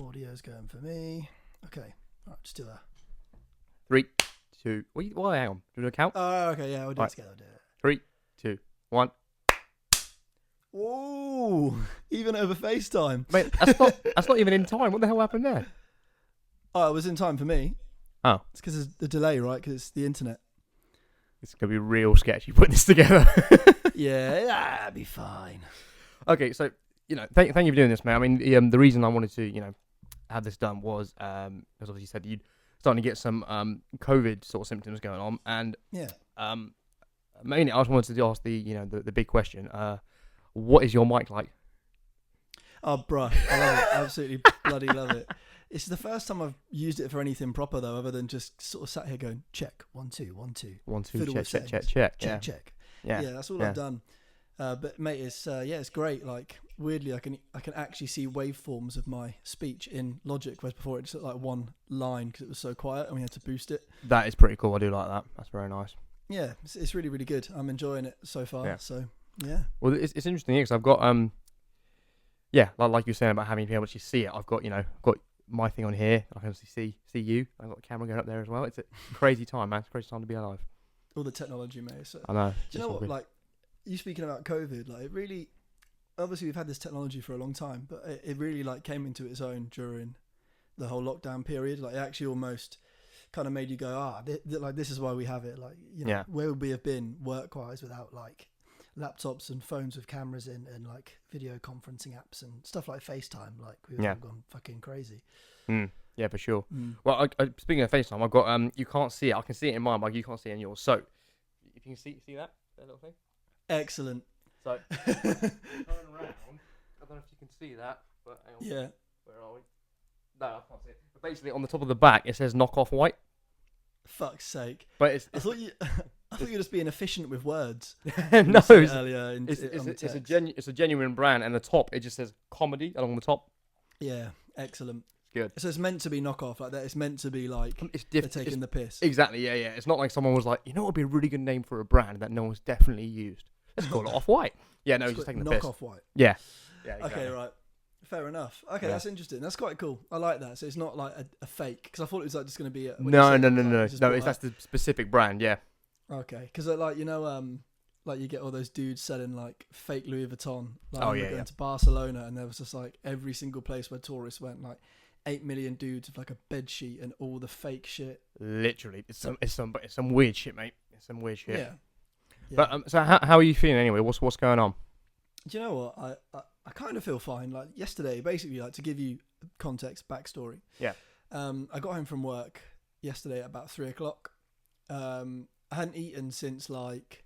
Audio's going for me. Okay, all right, just do that. 3, 2. Well, hang on. Do you count? Oh, okay, yeah, we'll do it together. I'll do it. 3, 2, 1. Ooh, even over FaceTime. Mate, that's not even in time. What the hell happened there? Oh, it was in time for me. Oh, It's because of the delay, right? Because it's the internet. it's gonna be real sketchy putting this together. Yeah, that'd be fine. Okay, so thank you for doing this, man. I mean, the reason I wanted to have this done was as obviously you said you'd starting to get some COVID sort of symptoms going on, and Yeah. mainly I just wanted to ask the big question. What is your mic like? Oh, bruh, I love it. Absolutely bloody love it. It's the first time I've used it for anything proper, though, other than just sort of sat here going, check, 1, 2, 1, 2. 1, 2, Fiddle with check. Check. Yeah. Yeah, that's all I've done. But mate, it's great. Like weirdly, I can actually see waveforms of my speech in Logic, whereas before it just looked like one line because it was so quiet and we had to boost it. That is pretty cool. I do like that. That's very nice. Yeah, it's really really good. I'm enjoying it so far. Yeah. So yeah. Well, it's interesting because I've got like you were saying about having to be able to see it. I've got got my thing on here. I can obviously see you. I've got the camera going up there as well. It's a crazy time, man. It's a crazy time to be alive. All the technology, mate. So, I know. do you know what? Like, you speaking about COVID, like it really, obviously we've had this technology for a long time, but it really like came into its own during the whole lockdown period. Like it actually almost kind of made you go, like this is why we have it. Like, where would we have been work-wise without like laptops and phones with cameras in and like video conferencing apps and stuff like FaceTime? Like we would have gone fucking crazy. Yeah, for sure. Well, speaking of FaceTime, I've got you can't see it. I can see it in mine, but you can't see it in yours. So, if you can see that little thing. Excellent. So, turn around. I don't know if you can see that, but hang on. Yeah. Where are we? No, I can't see it. But basically, on the top of the back, it says "knock off white." Fuck's sake! But I thought you were just being efficient with words. No, it's a genuine brand, and the top it just says comedy along the top. Yeah, excellent. Good. So it's meant to be knockoff like that. It's meant to be like they're taking the piss. Exactly. Yeah. It's not like someone was like, what would be a really good name for a brand that no one's definitely used. Let's call it Off White. Yeah, no, he's just taking the piss. Knock off white. Yeah. Exactly. Okay, right. Fair enough. Okay, that's interesting. That's quite cool. I like that. So it's not like a fake, because I thought it was like just going to be a... No. That's the specific brand. Yeah. Okay, because like like you get all those dudes selling like fake Louis Vuitton. Like going to Barcelona, and there was just like every single place where tourists went, like 8 million dudes with like a bed sheet and all the fake shit. Literally, it's some weird shit, mate. It's some weird shit. Yeah. But so how are you feeling anyway? What's going on? Do you know what? I kind of feel fine. Like yesterday, basically, like to give you context, backstory. Yeah. I got home from work yesterday at about 3:00. I hadn't eaten since like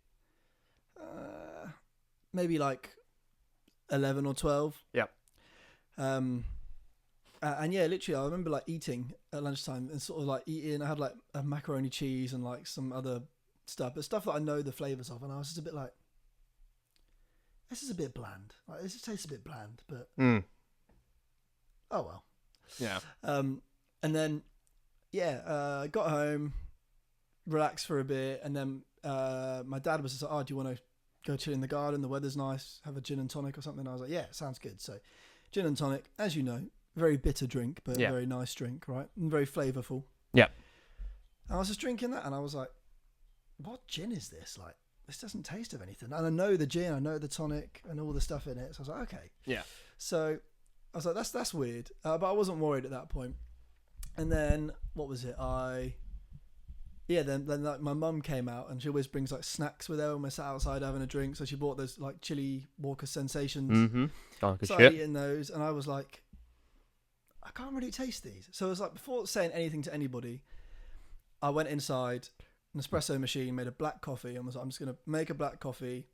maybe like 11 or 12. Yeah. And yeah, literally, I remember like eating at lunchtime and sort of like eating. I had like a macaroni cheese and like some other stuff, but stuff that I know the flavors of, and I was just a bit like, this is a bit bland. Like this just tastes a bit bland, but oh well. Yeah. And then got home, relaxed for a bit, and then my dad was just like, "Oh, do you want to go chill in the garden? The weather's nice. Have a gin and tonic or something." I was like, "Yeah, sounds good." So, gin and tonic, as you know, very bitter drink, but a very nice drink, right? And very flavorful. Yeah. And I was just drinking that, and I was like, "What gin is this? Like, this doesn't taste of anything." And I know the gin, I know the tonic, and all the stuff in it. So I was like, "Okay." Yeah. So I was like, "That's weird," but I wasn't worried at that point. And then what was it? Then like my mum came out, and she always brings like snacks with her when we're sat outside having a drink. So she bought those like chili Walker Sensations. Mm-hmm. Oh, good so shit. I eating those, and I was like, I can't really taste these. So it was like, before saying anything to anybody, I went inside an espresso machine, made a black coffee, and was like, I'm just gonna make a black coffee,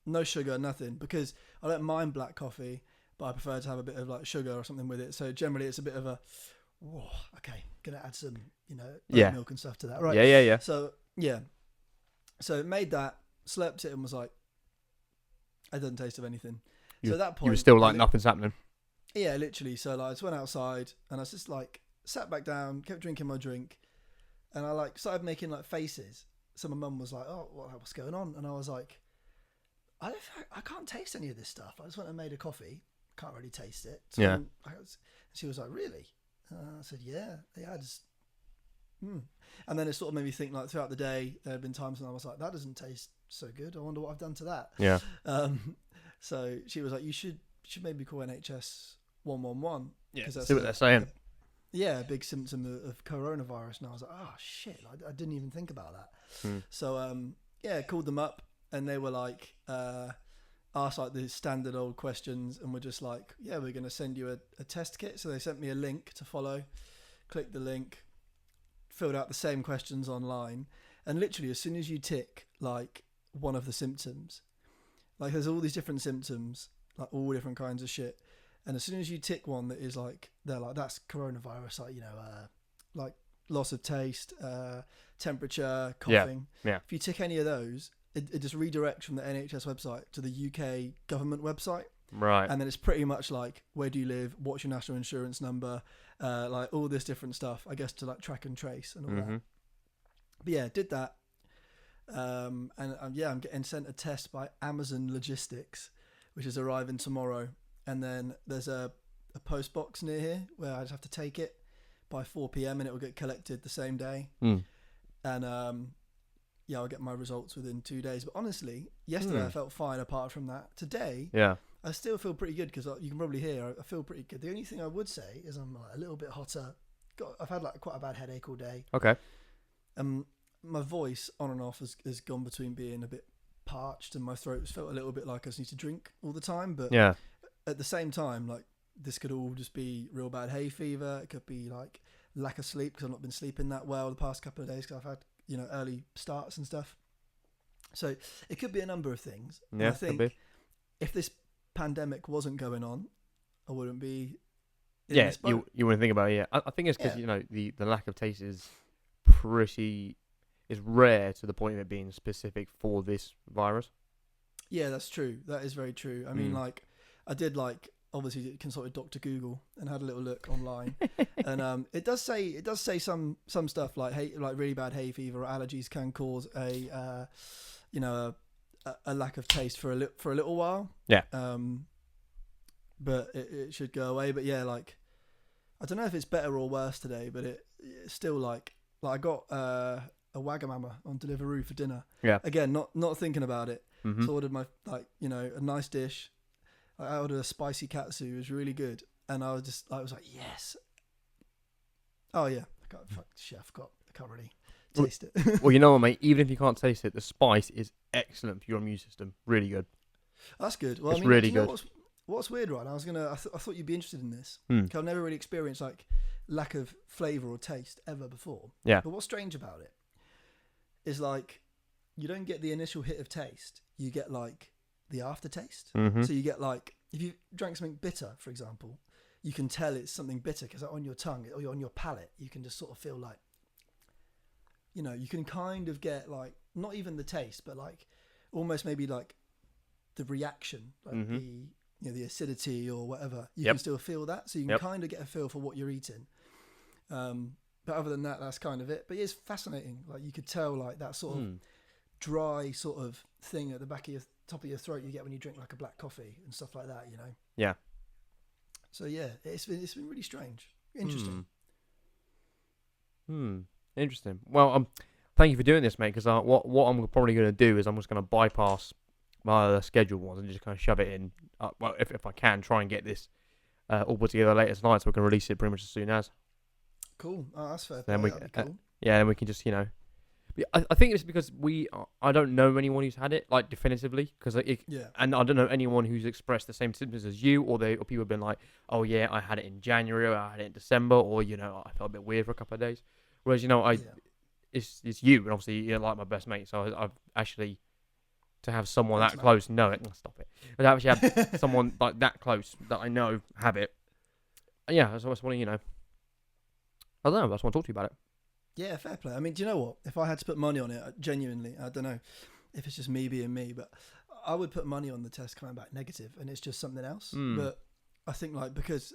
no sugar, nothing, because I don't mind black coffee, but I prefer to have a bit of like sugar or something with it. So generally, it's a bit of a, okay, gonna add some, milk and stuff to that, right? Yeah. So made that, slept it, and was like, it doesn't taste of anything. So at that point, you were still like nothing's happening. Yeah, literally. So like, I just went outside, and I was just like, sat back down, kept drinking my drink, and I like started making like faces. So my mum was like, "Oh, what's going on?" And I was like, I can't taste any of this stuff. I just went and made a coffee. Can't really taste it. So yeah. She was like, really? I said, yeah. Yeah, And then it sort of made me think, like, throughout the day, there had been times when I was like, that doesn't taste so good. I wonder what I've done to that. Yeah. So she was like, you should maybe call NHS 111. Yeah. That's See what they're saying. a big symptom of coronavirus. And I was like, oh shit, I didn't even think about that. So called them up, and they were like, asked like the standard old questions, and were just like, yeah, we're going to send you a test kit. So they sent me a link to follow. Clicked the link, filled out the same questions online, and literally as soon as you tick like one of the symptoms, like there's all these different symptoms, like all different kinds of shit, and as soon as you tick one that is like, they're like, that's coronavirus, like, like loss of taste, temperature, coughing. Yeah. If you tick any of those, it just redirects from the NHS website to the UK government website. Right. And then it's pretty much like, where do you live? What's your national insurance number? Like all this different stuff, I guess, to like track and trace and all that. But yeah, did that. I'm getting sent a test by Amazon Logistics, which is arriving tomorrow. And then there's a post box near here where I just have to take it by 4 p.m. and it will get collected the same day. And I'll get my results within 2 days. But honestly, yesterday I felt fine apart from that. Today, I still feel pretty good, because you can probably hear I feel pretty good. The only thing I would say is I'm like a little bit hotter. I've had like quite a bad headache all day. Okay. My voice on and off has gone between being a bit parched and my throat has felt a little bit like I just need to drink all the time. But at the same time, like, this could all just be real bad hay fever. It could be like lack of sleep, because I've not been sleeping that well the past couple of days, because I've had early starts and stuff. So it could be a number of things. Yeah, I think if this pandemic wasn't going on, I wouldn't be in this boat. You wouldn't think about it. I think it's because the lack of taste is rare to the point of it being specific for this virus. Yeah, that's true. That is very true. I mean, like, I did obviously consulted Dr. Google and had a little look online, and it does say some stuff like really bad hay fever or allergies can cause a lack of taste for a little while. Yeah. But it should go away. But yeah, like, I don't know if it's better or worse today, but it's still like I got a Wagamama on Deliveroo for dinner. Yeah. Again, not thinking about it. So I ordered my a nice dish. I ordered a spicy katsu. It was really good, and I was like, yes. Oh yeah, chef got. I can't really taste it. Well, you know what, mate? Even if you can't taste it, the spice is excellent for your immune system. Really good. That's good. Well, it's really good. What's weird, right? I thought you'd be interested in this. Because I've never really experienced like lack of flavour or taste ever before. Yeah. But what's strange about it is, like, you don't get the initial hit of taste. You get like the aftertaste. So you get like, if you drank something bitter, for example, you can tell it's something bitter because on your tongue or on your palate, you can just sort of feel like, you can kind of get like, not even the taste, but like almost maybe like the reaction, like the acidity or whatever. You can still feel that. So you can kind of get a feel for what you're eating. But other than that, that's kind of it. But it's fascinating. Like, you could tell like that sort of dry sort of thing at the back of your top of your throat you get when you drink like a black coffee and stuff like that, Yeah. So yeah, it's been really strange. Interesting. Interesting. Well, thank you for doing this, mate. Because what I'm probably going to do is I'm just going to bypass my other scheduled ones and just kind of shove it in. Well, if I can, try and get this all put together later tonight, so we can release it pretty much as soon as. Cool. Oh, that's fair. Then that'd be cool. Then we can just I think it's because I don't know anyone who's had it like definitively, and I don't know anyone who's expressed the same symptoms as you, or people have been like, oh yeah, I had it in January, or I had it in December, or I felt a bit weird for a couple of days. Whereas it's you, and obviously you're like my best mate, so I've actually to have someone that close know it. Stop it. But to actually have someone like that close that I know have it. Yeah, I just want to I don't know. I just want to talk to you about it. Yeah, fair play. I mean, do you know what? If I had to put money on it, genuinely, I don't know if it's just me being me, but I would put money on the test coming back negative, and it's just something else. But I think because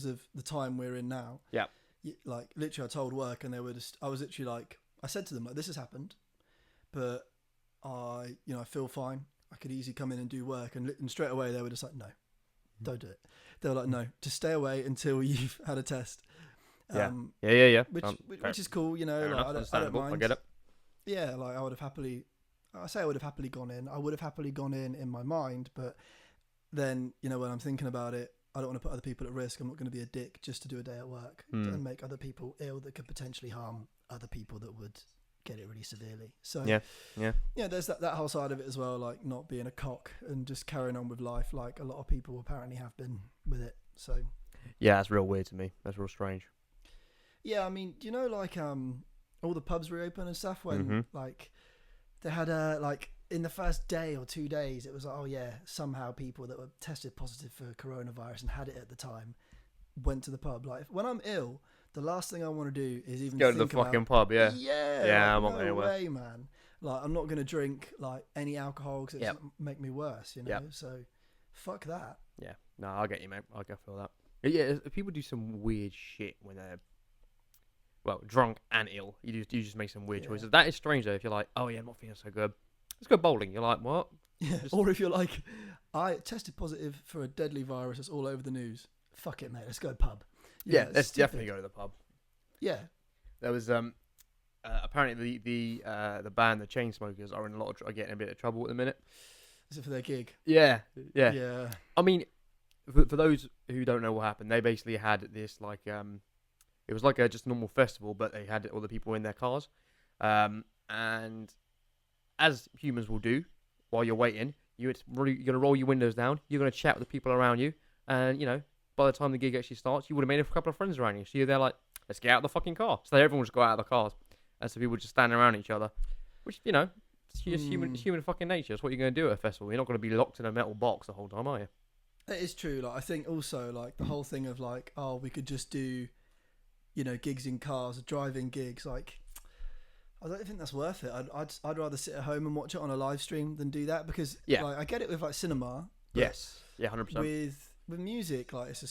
of the time we're in now, like literally I told work, and I was literally like, I said to them, like, this has happened, but I feel fine. I could easily come in and do work, and straight away they were just like, no. don't do it. They were like, no, just stay away until you've had a test. Yeah. Yeah. Which is cool, you know. Fair Like, enough, I don't mind. I get it. Yeah, like I would have happily gone in. I would have happily gone in my mind, but then, you know, when I'm thinking about it, I don't want to put other people at risk. I'm not going to be a dick just to do a day at work and make other people ill that could potentially harm other people that would get it really severely. So yeah, there's that whole side of it as well, like not being a cock and just carrying on with life, like a lot of people apparently have been with it. So yeah, that's real weird to me. That's real strange. Yeah, I mean, you know, like all the pubs reopen and stuff when like they had like in the first day or 2 days, it was like, oh yeah, somehow people that were tested positive for coronavirus and had it at the time went to the pub. Like when I'm ill, the last thing I want to do is even go to the fucking pub. Yeah, like, I'm no way, man. Like I'm not gonna drink like any alcohol because it's make me worse, you know. So fuck that. Yeah, no, I get you, mate. I can feel that. Yeah, people do some weird shit when they're drunk and ill. You just make some weird choices. That is strange though. If you're like, oh yeah, I'm not feeling so good, let's go bowling. You're like, what? Yeah. Or if you're like, I tested positive for a deadly virus that's all over the news. Fuck it, mate. Let's go pub. Yeah, let's definitely go to the pub. Yeah. There was apparently the band, the Chainsmokers, are in getting a bit of trouble at the minute. Is it for their gig? Yeah. Yeah. I mean, for those who don't know what happened, they basically had this like it was like just a normal festival, but they had all the people in their cars, and as humans will do while you're waiting, you're gonna roll your windows down, you're gonna chat with the people around you, and you know, by the time the gig actually starts, you would have made a couple of friends around you. So you're there like, let's get out of the fucking car. So everyone just got out of the cars, and so people just standing around each other, which, you know, it's just human fucking nature. It's what you're gonna do at a festival. You're not gonna be locked in a metal box the whole time, are you? It is true. Like I think also like the whole thing of like, oh, we could just do, you know, gigs in cars, driving gigs. Like, I don't think that's worth it. I'd rather sit at home and watch it on a live stream than do that because like, I get it with like cinema. Yes. Yeah, 100%. With music, like it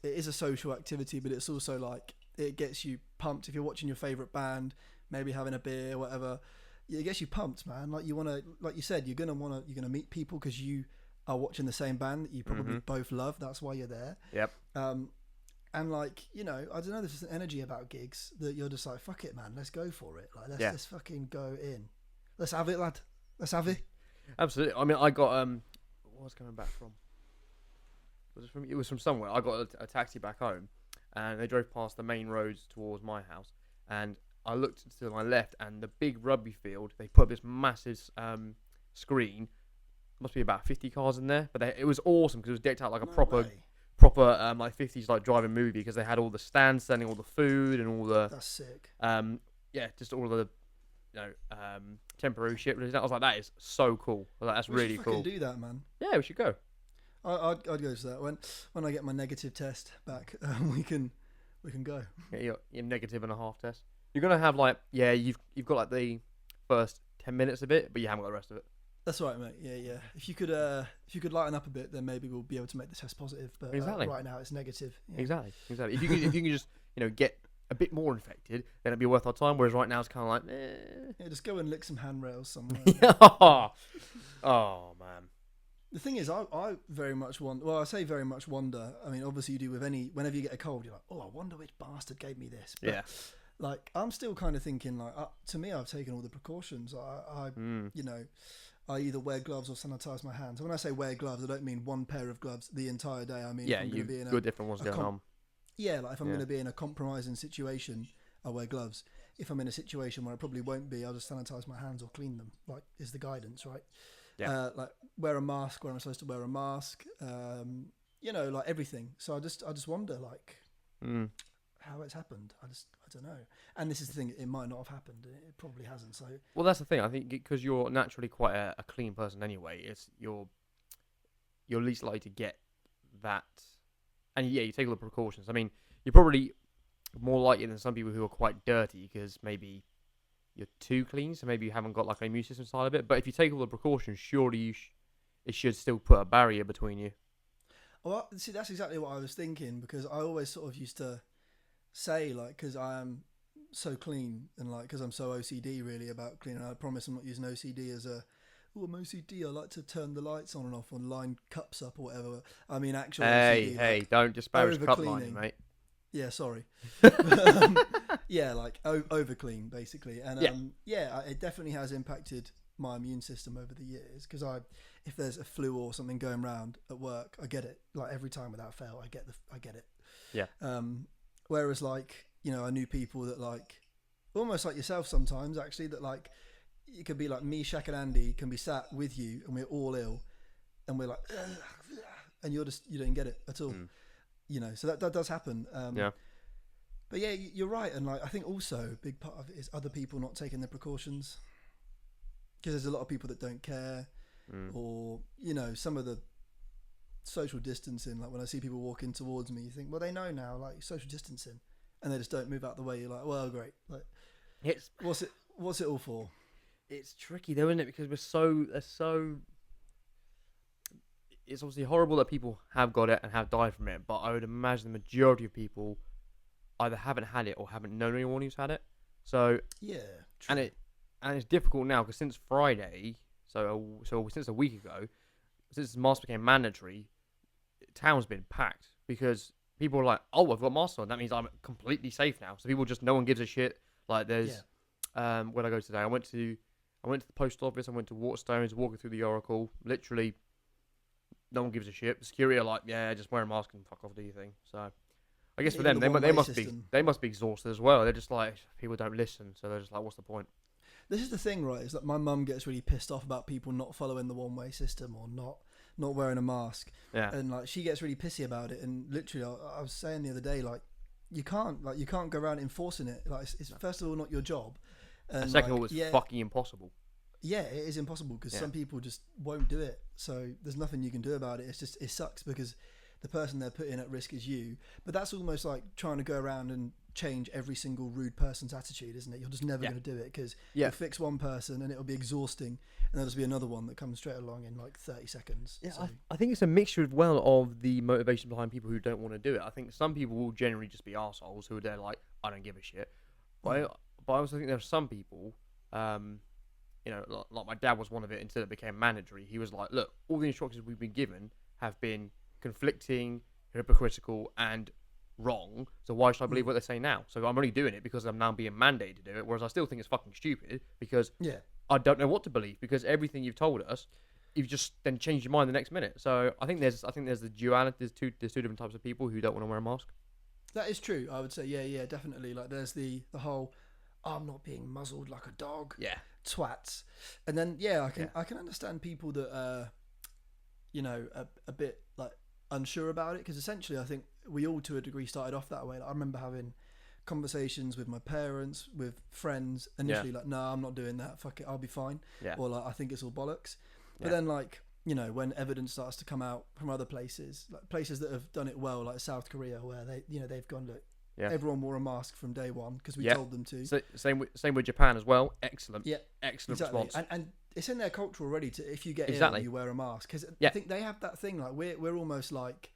is a social activity, but it's also like it gets you pumped. If you're watching your favorite band, maybe having a beer, whatever, it gets you pumped, man. Like you want to, like you said, you're gonna meet people because you are watching the same band that you probably both love. That's why you're there. Yep. And like, you know, I don't know, there's just an energy about gigs that you're just like, fuck it, man, let's go for it. Like let's fucking go in. Let's have it, lad. Let's have it. Absolutely. I mean, I got what was I coming back from? It was from somewhere. I got a taxi back home, and they drove past the main roads towards my house, and I looked to my left, and the big rugby field, they put this massive screen. Must be about 50 cars in there, but it was awesome because it was decked out like a proper like 50s like driving movie because they had all the stands selling all the food and all the that's sick. Just all the temporary shit. I was like, that is so cool. I was like, that's really cool. We should do that, man. Yeah, we should go. I'd go to that when I get my negative test back. We can go. Yeah, your negative and a half test. You're gonna have like you've got like the first 10 minutes of it, but you haven't got the rest of it. That's right, mate. Yeah. If you could lighten up a bit, then maybe we'll be able to make the test positive. But right now it's negative. Yeah. Exactly. If you can just get a bit more infected, then it'd be worth our time. Whereas right now it's kind of like, yeah, just go and lick some handrails somewhere. Oh man. The thing is, I very much wonder. Well, I say very much wonder. I mean, obviously you do with whenever you get a cold, you're like, oh, I wonder which bastard gave me this. But, yeah. Like I'm still kind of thinking like, to me, I've taken all the precautions. You know, I either wear gloves or sanitize my hands. And when I say wear gloves, I don't mean one pair of gloves the entire day. I mean, you've got different ones going on. Yeah, like if I'm going to be in a compromising situation, I wear gloves. If I'm in a situation where I probably won't be, I'll just sanitize my hands or clean them. Like is the guidance, right? Yeah. Like wear a mask where I'm supposed to wear a mask. You know, like everything. So I just wonder like how it's happened. I don't know. And this is the thing, it might not have happened. It probably hasn't. So well, that's the thing. I think because you're naturally quite a clean person anyway, it's you're least likely to get that. And yeah, you take all the precautions. I mean, you're probably more likely than some people who are quite dirty because maybe you're too clean, so maybe you haven't got like an immune system side of it. But if you take all the precautions, surely it should still put a barrier between you. Well, see, that's exactly what I was thinking because I always sort of used to say like, because I am so clean and like because I'm so OCD really about cleaning. I promise I'm not using OCD as a oh, I'm OCD. I like to turn the lights on and off, and line cups up or whatever. I mean, actual Hey, OCD, hey, like, don't disparage over cup cleaning. lining, mate. Yeah, sorry. Yeah, like over clean basically, and it definitely has impacted my immune system over the years. Because if there's a flu or something going around at work, I get it. Like every time without fail, I get it. Yeah. Whereas like I knew people that like almost like yourself sometimes actually that like it could be like me, Shaq, and Andy can be sat with you and we're all ill, and we're like, and you don't get it at all. So that does happen. Yeah. But yeah, you're right, and like I think also a big part of it is other people not taking their precautions, because there's a lot of people that don't care, or some of the social distancing. Like when I see people walking towards me, you think, well, they know now, like social distancing, and they just don't move out the way. You're like, well, great. Like, what's it all for? It's tricky though, isn't it? Because it's obviously horrible that people have got it and have died from it, but I would imagine the majority of people either haven't had it or haven't known anyone who's had it. So yeah, true. and it's difficult now because since Friday, so since a week ago, since masks became mandatory, town's been packed because people are like, oh, I've got masks on, that means I'm completely safe now. So people just, no one gives a shit. Like there's where'd I go today? I went to the post office. I went to Waterstones, walking through the Oracle. Literally, no one gives a shit. The security are like, yeah, just wear a mask and fuck off, do your thing. So I guess for them, they must be exhausted as well. They're just like, people don't listen, so they're just like, what's the point? This is the thing, right? Is that my mum gets really pissed off about people not following the one-way system or not wearing a mask. Yeah. And like she gets really pissy about it. And literally, I was saying the other day, like you can't go around enforcing it. Like it's first of all not your job, and second of all, it's fucking impossible. Yeah, it is impossible because some people just won't do it. So there's nothing you can do about it. It sucks because the person they're putting at risk is you. But that's almost like trying to go around and change every single rude person's attitude, isn't it? You're just never going to do it because you'll fix one person and it'll be exhausting, and there'll just be another one that comes straight along in like 30 seconds. Yeah, so. I think it's a mixture as well of the motivation behind people who don't want to do it. I think some people will generally just be arseholes who are there like, I don't give a shit. But I also think there are some people, like my dad was one of it until it became mandatory. He was like, look, all the instructions we've been given have been conflicting, hypocritical, and wrong. So why should I believe what they say now? So I'm only doing it because I'm now being mandated to do it. Whereas I still think it's fucking stupid because I don't know what to believe, because everything you've told us, you've just then changed your mind the next minute. So I think there's the duality. There's two different types of people who don't want to wear a mask. That is true. I would say yeah, definitely. Like there's the whole, I'm not being muzzled like a dog. Yeah. Twats. And then I can understand people that are, a bit like unsure about it, because essentially I think we all to a degree started off that way. Like, I remember having conversations with my parents, with friends initially, like, no, I'm not doing that, fuck it, I'll be fine. Or like, I think it's all bollocks. But then like, when evidence starts to come out from other places, like places that have done it well, like South Korea, where they've gone, look, everyone wore a mask from day one because we told them to. So, same with Japan as well. Excellent. Yeah, excellent exactly. response. And it's in their culture already to, if you get ill, you wear a mask, because I think they have that thing, like we're almost like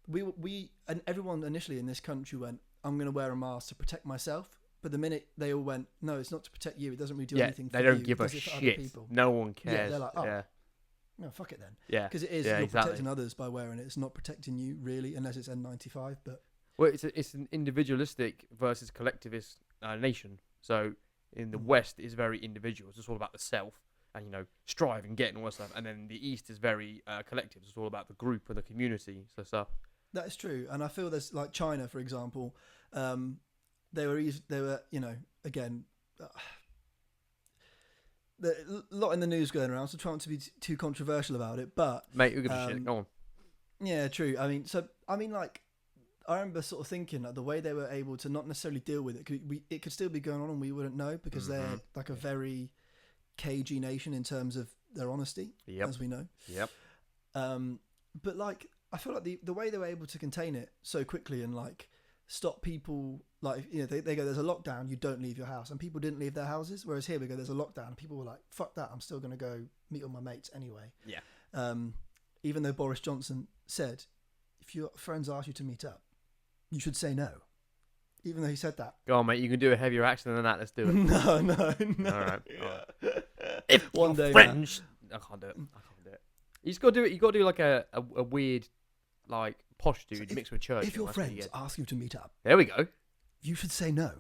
we and everyone initially in this country went, I'm going to wear a mask to protect myself. But the minute they all went, no, it's not to protect you. It doesn't really do anything for you. They don't give a shit. No one cares. Yeah, they're like, oh, no, fuck it then. Yeah. Because it is, you're protecting others by wearing it. It's not protecting you, really, unless it's N95. But well, it's an individualistic versus collectivist nation. So in the West, it's very individual. It's all about the self and, strive and get and all that stuff. And then the East is very collective. It's all about the group or the community. So. That is true. And I feel there's, like China, for example, they were, again, a lot in the news going around, so trying to be too controversial about it, but mate, who gives a shit? Go on. Yeah, true. I remember sort of thinking like the way they were able to not necessarily deal with it, it could still be going on and we wouldn't know, because they're like a very cagey nation in terms of their honesty, as we know. Yep. But like, I feel like the way they were able to contain it so quickly and like stop people, like, they go, there's a lockdown, you don't leave your house, and people didn't leave their houses, whereas here we go, there's a lockdown and people were like, fuck that, I'm still going to go meet all my mates anyway. Even though Boris Johnson said, if your friends ask you to meet up, you should say no. Even though he said that. Go on, mate, you can do a heavier accent than that. Let's do it. No. All right. If one day, friends I can't do it. I can't do it. You just got to do it. You got to do like a weird, like posh dude mixed with church. If your friends ask you to meet up, there we go. You should say no.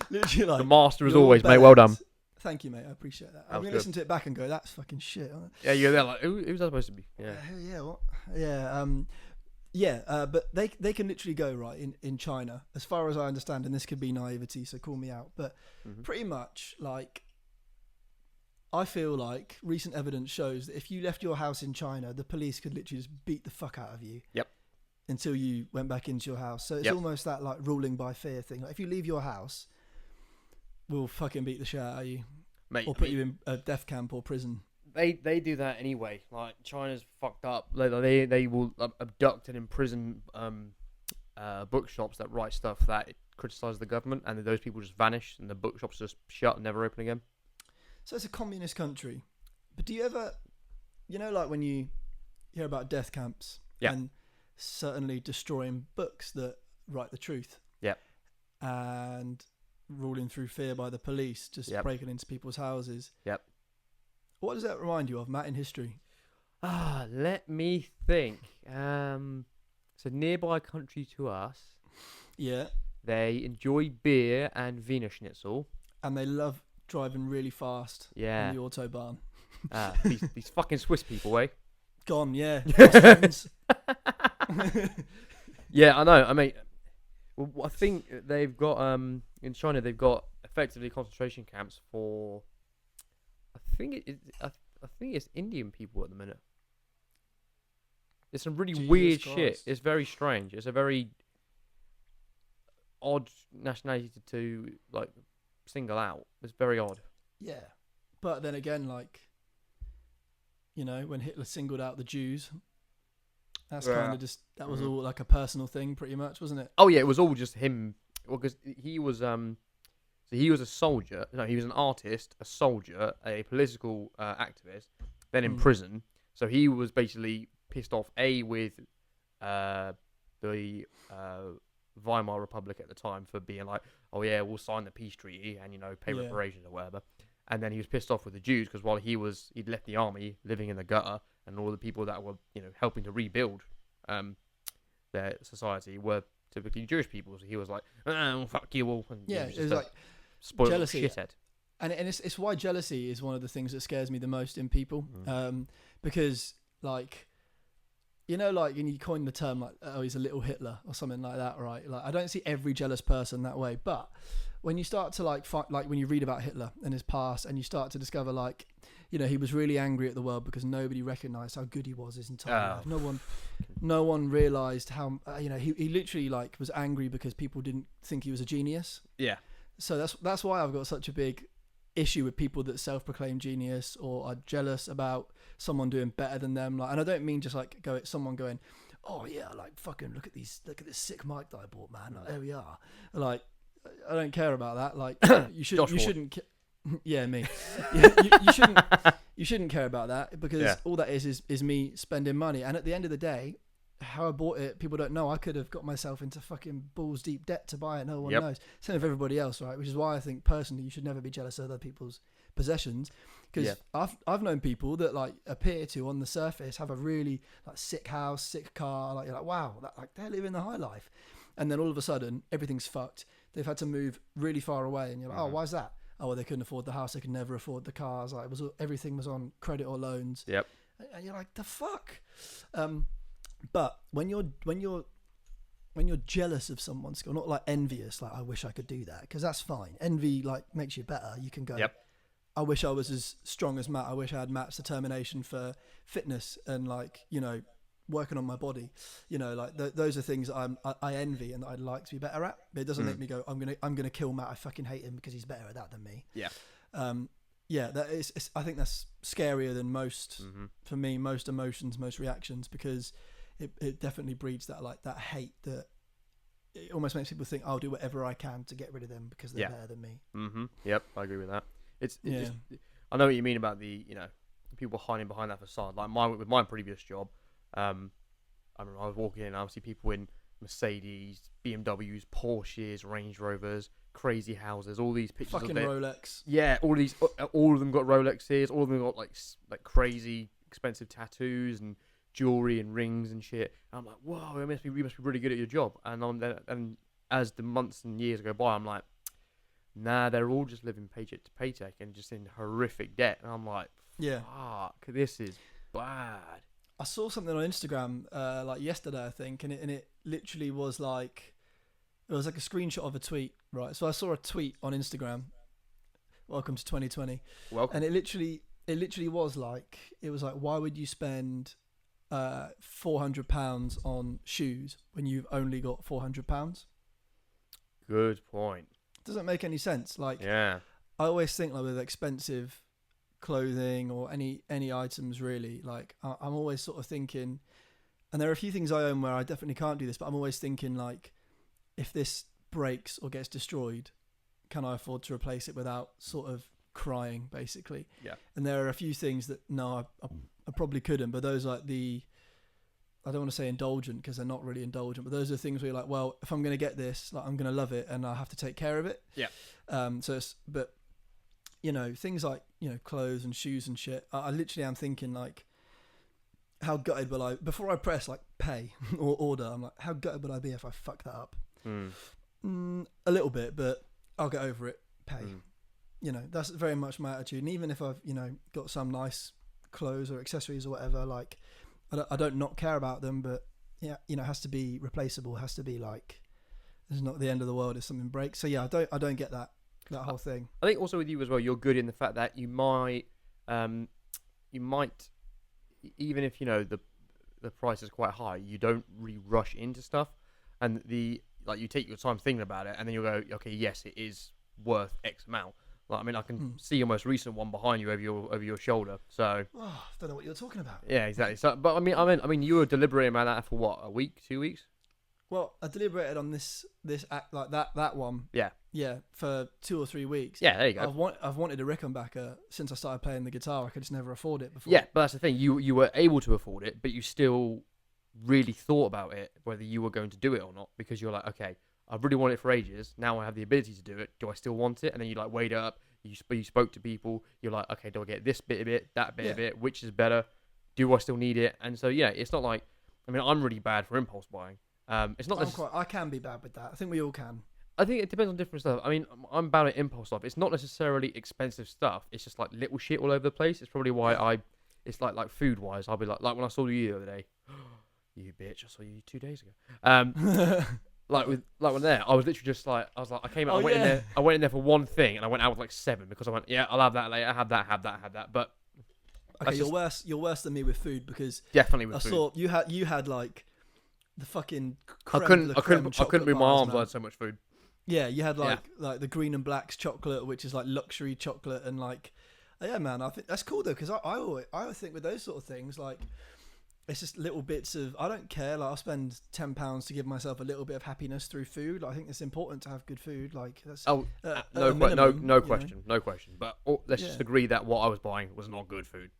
Literally, like, the master as always, mate. Well done. Thank you, mate. I appreciate that. I'm gonna listen to it back and go, "That's fucking shit." Yeah, you're there like, who's that supposed to be? Yeah. Yeah. What? Yeah. But they can literally go right in China, as far as I understand, and this could be naivety, so call me out. But pretty much, like, I feel like recent evidence shows that if you left your house in China, the police could literally just beat the fuck out of you. Yep. Until you went back into your house. So it's almost that like ruling by fear thing. Like if you leave your house, we'll fucking beat the shit out of you, mate, or put you in a death camp or prison. They do that anyway. Like China's fucked up. They will abduct and imprison bookshops that write stuff that criticize the government, and those people just vanish, and the bookshops just shut and never open again. So it's a communist country, but do you ever, like when you hear about death camps, and certainly destroying books that write the truth, and ruling through fear by the police, just breaking into people's houses. What does that remind you of, Matt, in history? Let me think. It's a nearby country to us. Yeah. They enjoy beer and Wiener Schnitzel. And they love driving really fast on the Autobahn. These fucking Swiss people, eh? Gone, yeah. Yeah, I know. I mean, I think they've got in China they've got effectively concentration camps for. I think it's Indian people at the minute. It's some really weird shit. It's very strange. It's a very odd nationality to like single out. It's very odd. Yeah, but then again, like, when Hitler singled out the Jews, that's kind of just that was all like a personal thing, pretty much, wasn't it? Oh yeah, it was all just him. Well, because he was so he was a soldier. No, he was an artist, a soldier, a political activist, then in prison. So he was basically pissed off with the Weimar Republic at the time for being like, oh yeah, we'll sign the peace treaty and pay reparations or whatever. And then he was pissed off with the Jews because while he'd left the army, living in the gutter, and all the people that were helping to rebuild their society were typically Jewish people. So he was like, oh, fuck you all. And, it was like spoiled jealousy. Shithead. And it's why jealousy is one of the things that scares me the most in people, because like. Like, and you coin the term like, oh, he's a little Hitler or something like that, right? Like, I don't see every jealous person that way, but when you start to like when you read about Hitler and his past, and you start to discover like, he was really angry at the world because nobody recognised how good he was his entire life. No one realised how he literally like was angry because people didn't think he was a genius. Yeah. So that's why I've got such a big issue with people that self-proclaim genius or are jealous about someone doing better than them. Like, and I don't mean just like someone going, oh yeah, like fucking look at this sick mic that I bought, man. Like, there we are. Like, I don't care about that. Like, you shouldn't. Yeah, me. You shouldn't care about that because all that is me spending money. And at the end of the day, how I bought it, people don't know. I could have got myself into fucking balls deep debt to buy it. No one knows. Same with everybody else, right? Which is why I think personally you should never be jealous of other people's possessions, because I've known people that like appear to on the surface have a really like sick house, sick car. Like you're like, wow, like they're living the high life, and then all of a sudden everything's fucked. They've had to move really far away, and you're like, oh, why's that? Oh, well, they couldn't afford the house. They could never afford the cars. Like everything was on credit or loans. Yep. And you're like, the fuck. But when you're jealous of someone's skill, not like envious, like I wish I could do that, because that's fine. Envy like makes you better. You can go, I wish I was as strong as Matt. I wish I had Matt's determination for fitness and like working on my body. Like those are things that I envy and that I'd like to be better at. But it doesn't make me go, I'm gonna kill Matt. I fucking hate him because he's better at that than me. Yeah. That is. I think that's scarier than most for me. Most emotions, most reactions, because it definitely breeds that like that hate that it almost makes people think I'll do whatever I can to get rid of them because they're better than me. Yep, I agree with that. It's I know what you mean about the people hiding behind that facade. Like with my previous job, I remember I was walking in and I would see people in Mercedes, BMWs, Porsches, Range Rovers, crazy houses, all these pictures fucking of Rolex. Yeah, all of them got Rolexes, all of them got like crazy expensive tattoos and jewelry and rings and shit. And I'm like, whoa, you must be really good at your job. And as the months and years go by, I'm like, nah, they're all just living paycheck to paycheck and just in horrific debt. And I'm like, Yeah. fuck, this is bad. I saw something on Instagram like yesterday, I think, and it literally was like, it was like a screenshot of a tweet, right? So I saw a tweet on Instagram. Welcome to 2020. Welcome. And it literally was like, it was like, why would you spend £400 on shoes when you've only got £400? Good point. Doesn't make any sense. Like, Yeah. I always think like with expensive clothing or any items really, like I'm always sort of thinking, and there are a few things I own where I definitely can't do this, but I'm always thinking like, if this breaks or gets destroyed, can I afford to replace it without sort of crying, basically? Yeah. And there are a few things that no, I probably couldn't, but those like I don't want to say indulgent because they're not really indulgent, but those are things where you're like, well, if I'm going to get this, like I'm going to love it and I have to take care of it. Yeah. But you know, things like, you know, clothes and shoes and shit, I literally am thinking like, how gutted will I, before I press like pay or order, I'm like, how gutted would I be if I fuck that up? A little bit, but I'll get over it. Pay. You know, that's very much my attitude. And even if I've, you know, got some nice clothes or accessories or whatever, like, I don't not care about them, but yeah, you know, it has to be replaceable. It has to be like, it's not the end of the world if something breaks. So yeah, I don't get that whole thing. I think also with you as well, you're good in the fact that you might, even if you know the price is quite high, you don't really rush into stuff, and you take your time thinking about it, and then you'll go, okay, yes, it is worth X amount. Like, I mean, I can see your most recent one behind you over your shoulder. So, I don't know what you're talking about. Yeah, exactly. So, but I mean, you were deliberating about that for what, a week, 2 weeks? Well, I deliberated on this act like that one. Yeah, for 2 or 3 weeks. Yeah, there you go. I've wanted a Rickenbacker since I started playing the guitar. I could just never afford it before. Yeah, but that's the thing. You were able to afford it, but you still really thought about it whether you were going to do it or not, because you're like, okay, I really want it for ages. Now I have the ability to do it. Do I still want it? And then you like weighed it up. You spoke to people. You're like, okay, do I get this bit of it, that bit of it? Which is better? Do I still need it? And so yeah, it's not like, I mean, I'm really bad for impulse buying. It's not. I can be bad with that. I think we all can. I think it depends on different stuff. I mean, I'm bad at impulse stuff. It's not necessarily expensive stuff. It's just like little shit all over the place. It's probably why it's like food wise. I'll be like when I saw you the other day. You bitch! I saw you 2 days ago. Like when there, I was literally just like, I came out, I went in there for one thing, and I went out with like 7 because I went, yeah, I'll have that later, have that. But okay, you're worse than me with food, because definitely with I food. saw you had like the fucking I couldn't move my arms. I had so much food. Yeah, you had like the green and blacks chocolate, which is like luxury chocolate, and like, yeah, man, I think that's cool though, because I always think with those sort of things, like, it's just little bits of, I don't care, like I'll spend £10 to give myself a little bit of happiness through food. Like, I think it's important to have good food. Like, that's no question. But let's just agree that what I was buying was not good food.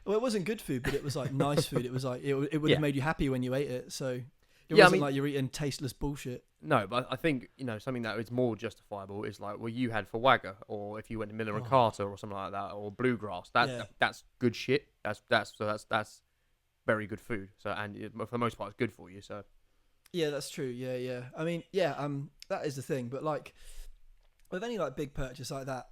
Well, it wasn't good food, but it was like nice food. It was like it would have made you happy when you ate it. So it wasn't like you're eating tasteless bullshit. No, but I think, you know, something that is more justifiable is like what you had for Wagga, or if you went to Miller and Carter or something like that, or Bluegrass. That's good shit. That's very good food. So, and for the most part, it's good for you. So, yeah, that's true. Yeah. I mean, that is the thing. But like, with any like big purchase like that,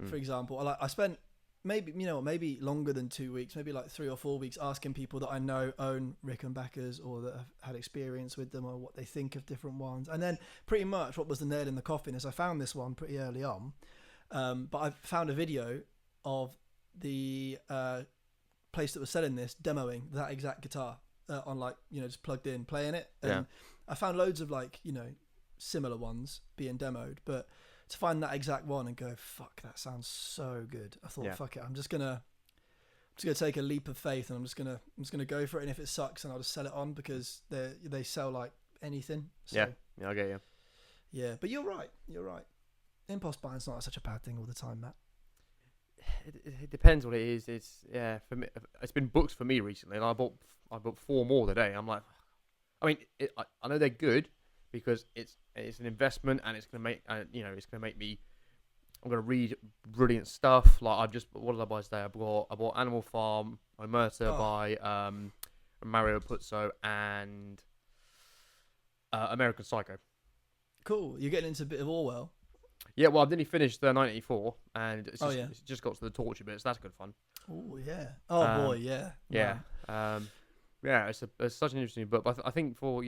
for example, I spent maybe longer than 2 weeks, maybe like 3 or 4 weeks, asking people that I know own Rickenbackers or that have had experience with them, or what they think of different ones. And then pretty much what was the nail in the coffin is I found this one pretty early on, but I found a video of the place that was selling this demoing that exact guitar on, like, you know, just plugged in, playing it. And I found loads of like, you know, similar ones being demoed, but to find that exact one and go, fuck, that sounds so good. I thought, fuck it, I'm just gonna take a leap of faith, and I'm just gonna go for it. And if it sucks, then I'll just sell it on, because they sell like anything. So, yeah, I get you. Yeah, but you're right. Impulse buying's not such a bad thing all the time, Matt. It depends what it is. It's for me. It's been books for me recently, and I bought 4 more today. I'm like, I mean, I know they're good because it's an investment and it's gonna make it's gonna make me. I'm gonna read brilliant stuff. Like what did I buy today? I bought Animal Farm, Omerta by Mario Puzo and American Psycho. Cool. You're getting into a bit of Orwell. Yeah, well, I've nearly finished the 1984, and it's just got to the torture bit, so that's good fun. Oh yeah. Oh boy, yeah. Yeah. Yeah. It's such an interesting book. But I think for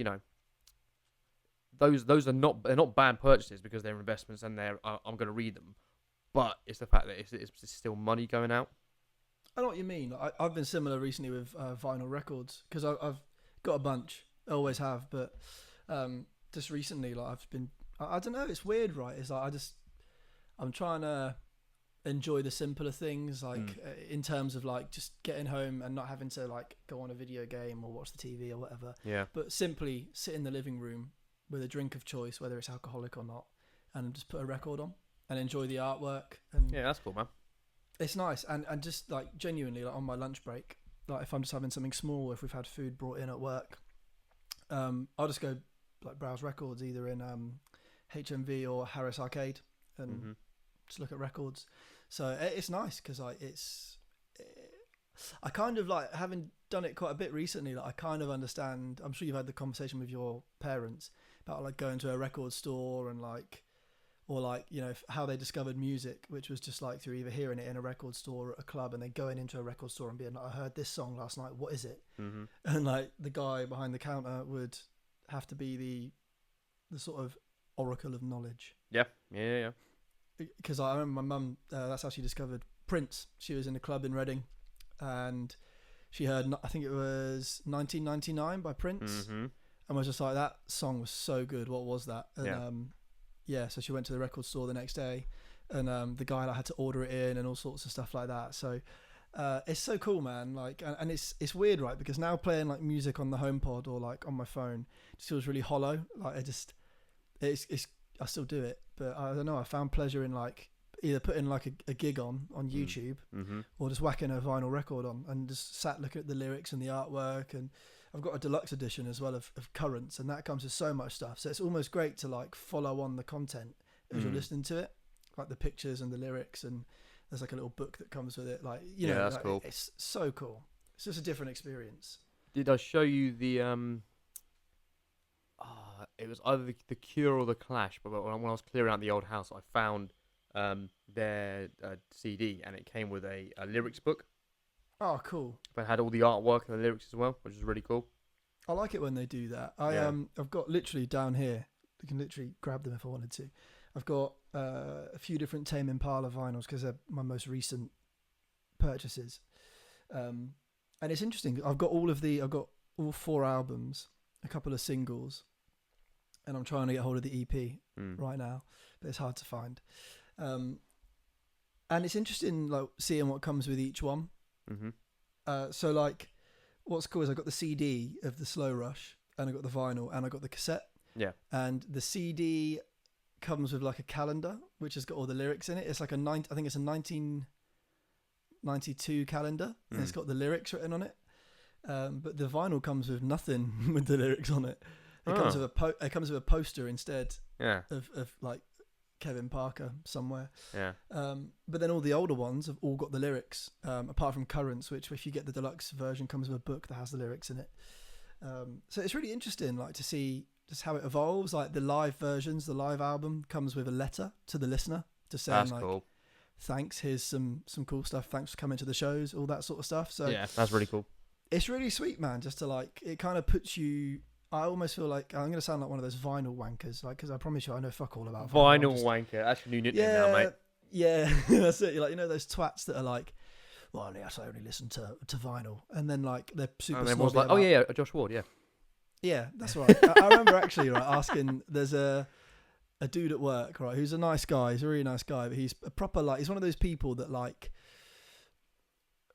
they're not bad purchases because they're investments and I'm going to read them, but it's the fact that it's still money going out. I know what you mean. I've been similar recently with vinyl records because I've got a bunch. I always have, but just recently, like I've been. I don't know. It's weird, right? It's like I'm trying to enjoy the simpler things, like in terms of like just getting home and not having to like go on a video game or watch the TV or whatever. Yeah. But simply sit in the living room with a drink of choice, whether it's alcoholic or not, and just put a record on and enjoy the artwork. And yeah, that's cool, man. It's nice, and just like genuinely, like on my lunch break, like if I'm just having something small, if we've had food brought in at work, I'll just go like browse records either in HMV or Harris Arcade and just look at records. So it's nice because I kind of like, having done it quite a bit recently, like I kind of understand. I'm sure you've had the conversation with your parents about like going to a record store and like, or like, you know, how they discovered music, which was just like through either hearing it in a record store or at a club and then going into a record store and being like, I heard this song last night, what is it? And like the guy behind the counter would have to be the sort of oracle of knowledge. Yeah. Because I remember my mum, that's how she discovered Prince. She was in a club in Reading and she heard, I think it was 1999 by Prince, and was just like, that song was so good, what was that? And so she went to the record store the next day and the guy like, had to order it in and all sorts of stuff like that. So it's so cool, man. Like, and it's weird, right? Because now playing like music on the HomePod or like on my phone just feels really hollow. Like I still do it, but I don't know. I found pleasure in like either putting like a gig on YouTube or just whacking a vinyl record on and just sat looking at the lyrics and the artwork. And I've got a deluxe edition as well of Currents, and that comes with so much stuff. So it's almost great to like follow on the content as you're listening to it, like the pictures and the lyrics, and there's like a little book that comes with it. Like, you know, that's like, cool. It's so cool. It's just a different experience. Did I show you the it was either the Cure or the Clash, but when I was clearing out the old house, I found their CD, and it came with a lyrics book. Oh, cool. But it had all the artwork and the lyrics as well, which is really cool. I like it when they do that. I've got literally down here, I can literally grab them if I wanted to. I've got a few different Tame Impala vinyls because they're my most recent purchases. And it's interesting. I've got all 4 albums, a couple of singles, and I'm trying to get hold of the EP right now, but it's hard to find. And it's interesting, like seeing what comes with each one. So like, what's cool is I got the CD of the Slow Rush, and I got the vinyl, and I got the cassette. Yeah. And the CD comes with like a calendar, which has got all the lyrics in it. It's like I think it's a 1992 calendar, and it's got the lyrics written on it. But the vinyl comes with nothing with the lyrics on it. It comes with a poster instead. Yeah. Of like Kevin Parker somewhere. Yeah. But then all the older ones have all got the lyrics, apart from Currents, which if you get the deluxe version comes with a book that has the lyrics in it. So it's really interesting, like to see just how it evolves. Like the live versions, the live album comes with a letter to the listener, just saying that's like, cool. Thanks, here's some cool stuff. Thanks for coming to the shows, all that sort of stuff. So yeah, that's really cool. It's really sweet, man. Just to like, it kind of puts you. I almost feel like I'm going to sound like one of those vinyl wankers, like, because I promise you I know fuck all about vinyl wanker. That's your new nickname now, mate. Yeah, that's it. You're like, you know those twats that are like, well, yes, I only listen to vinyl, and then like they're super. And then was like, oh yeah, Josh Ward, yeah. Yeah, that's right. I remember actually asking. There's a dude at work, right, who's a nice guy. He's a really nice guy, but he's a proper like. He's one of those people that like.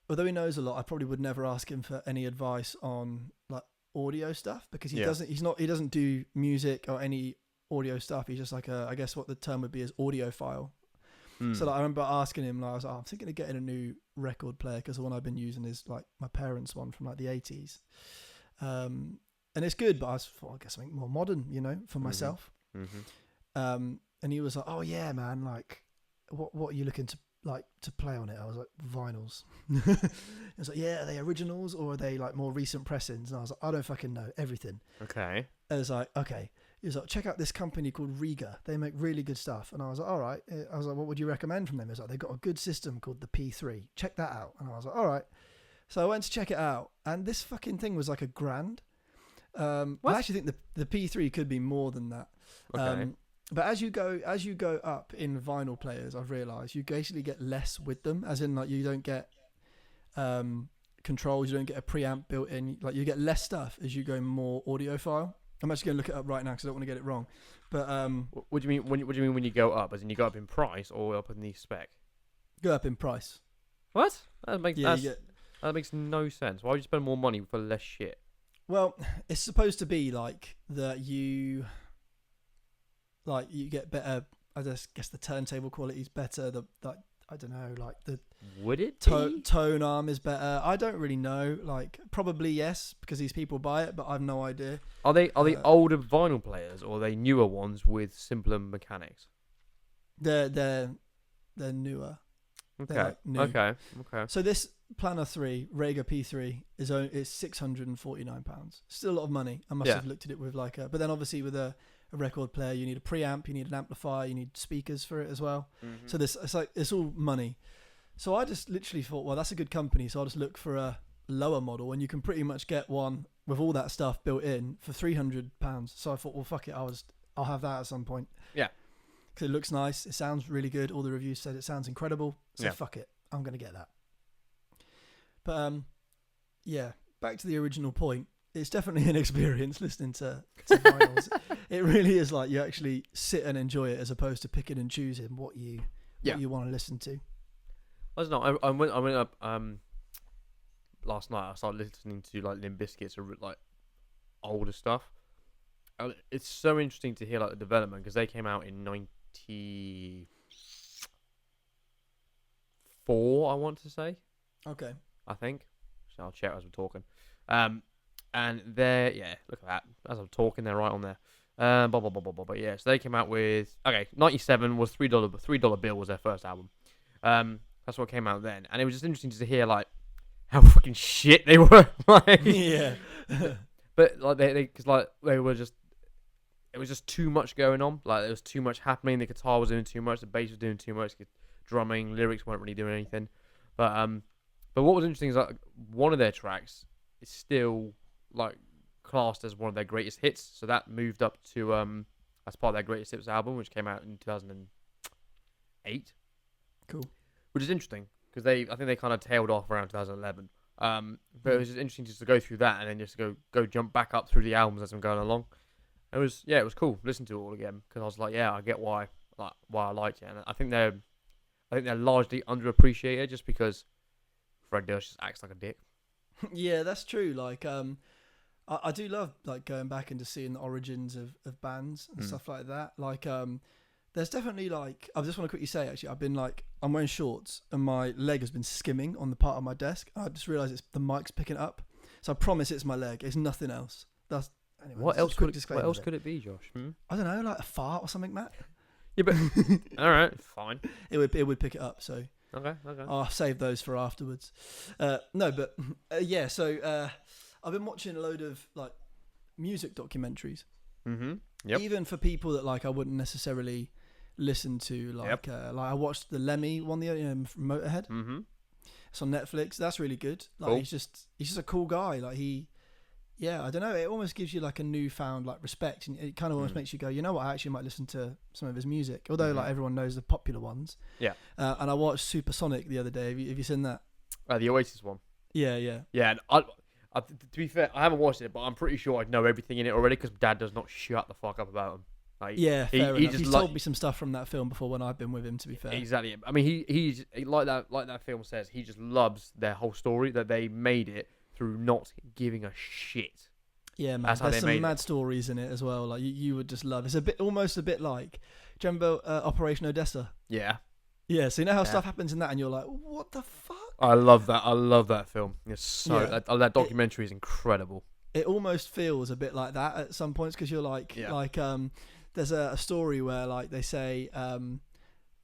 Although he knows a lot, I probably would never ask him for any advice on like audio stuff because he doesn't do music or any audio stuff. He's just like I guess what the term would be is audiophile. So like, I remember asking him, like, I was like, I'm thinking of getting a new record player because the one I've been using is like my parents' one from like the 80s. and it's good, but I thought I'll get something more modern, for myself. Mm-hmm. And he was like, "Oh yeah, man, like, what are you looking to play on it?" I was like, "Vinyls." He was like, "Yeah, are they originals or are they like more recent pressings?" And I was like, "I don't fucking know everything." Okay. I was like, "Okay." He was like, "Check out this company called Riga. They make really good stuff." And I was like, "All right." I was like, "What would you recommend from them?" He was like, "They've got a good system called the P3. Check that out." And I was like, "All right." So I went to check it out, and this fucking thing was like $1,000. I actually think the P3 could be more than that. Okay. But as you go up in vinyl players, I've realised you basically get less with them. As in, like, you don't get controls, you don't get a preamp built in. Like, you get less stuff as you go more audiophile. I'm actually going to look it up right now because I don't want to get it wrong. But what do you mean? What do you mean when you go up? As in you go up in price or up in the spec? go up in price. What? That makes no sense. Why would you spend more money for less shit? Well, it's supposed to be like that. You get better. I just guess the turntable quality is better. I don't know, like the would it tone arm is better. I don't really know. Like, probably yes, because these people buy it, but I've no idea. Are they older vinyl players or are they newer ones with simpler mechanics? They're newer. Okay. They're like new. Okay. So this Planner 3 Rega P3 is £649. Still a lot of money. I must have looked at it with but then obviously with a record player, you need a preamp, you need an amplifier, you need speakers for it as well. Mm-hmm. So it's all money. So I just literally thought, well, that's a good company, so I'll just look for a lower model, and you can pretty much get one with all that stuff built in for £300. So I thought, well, fuck it, I'll have that at some point. Yeah, because it looks nice, it sounds really good. All the reviews said it sounds incredible. So fuck it, I'm gonna get that. But back to the original point. It's definitely an experience listening to vinyls. It really is like you actually sit and enjoy it as opposed to picking and choosing what you want to listen to. I don't know. I went up last night. I started listening to like Limp Bizkit's like older stuff. And it's so interesting to hear like the development because they came out in '94. I want to say. Okay. I think. So I'll check as we're talking. And they're, look at that. As I'm talking, they're right on there. But yeah, so they came out with, 97 was $3 bill was their first album. That's what came out then. And it was just interesting to hear, like, how fucking shit they were. Yeah. But, like, they were just, it was just too much going on. Like, there was too much happening. The guitar was doing too much. The bass was doing too much. Drumming, lyrics weren't really doing anything. But what was interesting is, like, one of their tracks is still like classed as one of their greatest hits, so that moved up to as part of their greatest hits album, which came out in 2008. Cool. Which is interesting because I think they kind of tailed off around 2011. But it was just interesting just to go through that and then just go jump back up through the albums as I'm going along. It was cool. Listen to it all again because I was like, I get why I liked it, and I think they're largely underappreciated just because Fred Durst just acts like a dick. Yeah, that's true. Like, I do love like going back and just seeing the origins of bands and stuff like that. Like, there's definitely like, I just want to quickly say actually, I'm wearing shorts and my leg has been skimming on the part of my desk. I just realised it's the mic's picking up, so I promise it's my leg. It's nothing else. Anyway, what else could it be, Josh? I don't know, like a fart or something, Matt. Yeah, but all right, fine. It would pick it up. So okay. I'll save those for afterwards. So I've been watching a load of like music documentaries. Mm-hmm. Yep. Even for people that like I wouldn't necessarily listen to. Like I watched the Lemmy one, from Motorhead. Mm-hmm. It's on Netflix. That's really good. Like cool. he's just a cool guy. Like I don't know. It almost gives you like a newfound like respect, and it kind of almost makes you go, you know what? I actually might listen to some of his music, although like everyone knows the popular ones. Yeah. And I watched Supersonic the other day. Have you seen that? The Oasis one. Yeah. Yeah. And to be fair, I haven't watched it, but I'm pretty sure I know everything in it already because Dad does not shut the fuck up about him. Like, fair enough. He's told me some stuff from that film before when I've been with him. To be fair, exactly. I mean, he's like that film says. He just loves their whole story that they made it through not giving a shit. Yeah, man. There's some mad stories in it as well. Like you would just love. It's almost a bit like. Do you remember Operation Odessa? Yeah. Yeah. So you know how stuff happens in that, and you're like, what the fuck? I love that. I love that film. It's so that documentary is incredible. it almost feels a bit like that at some points, because you're like, there's a story where like they say,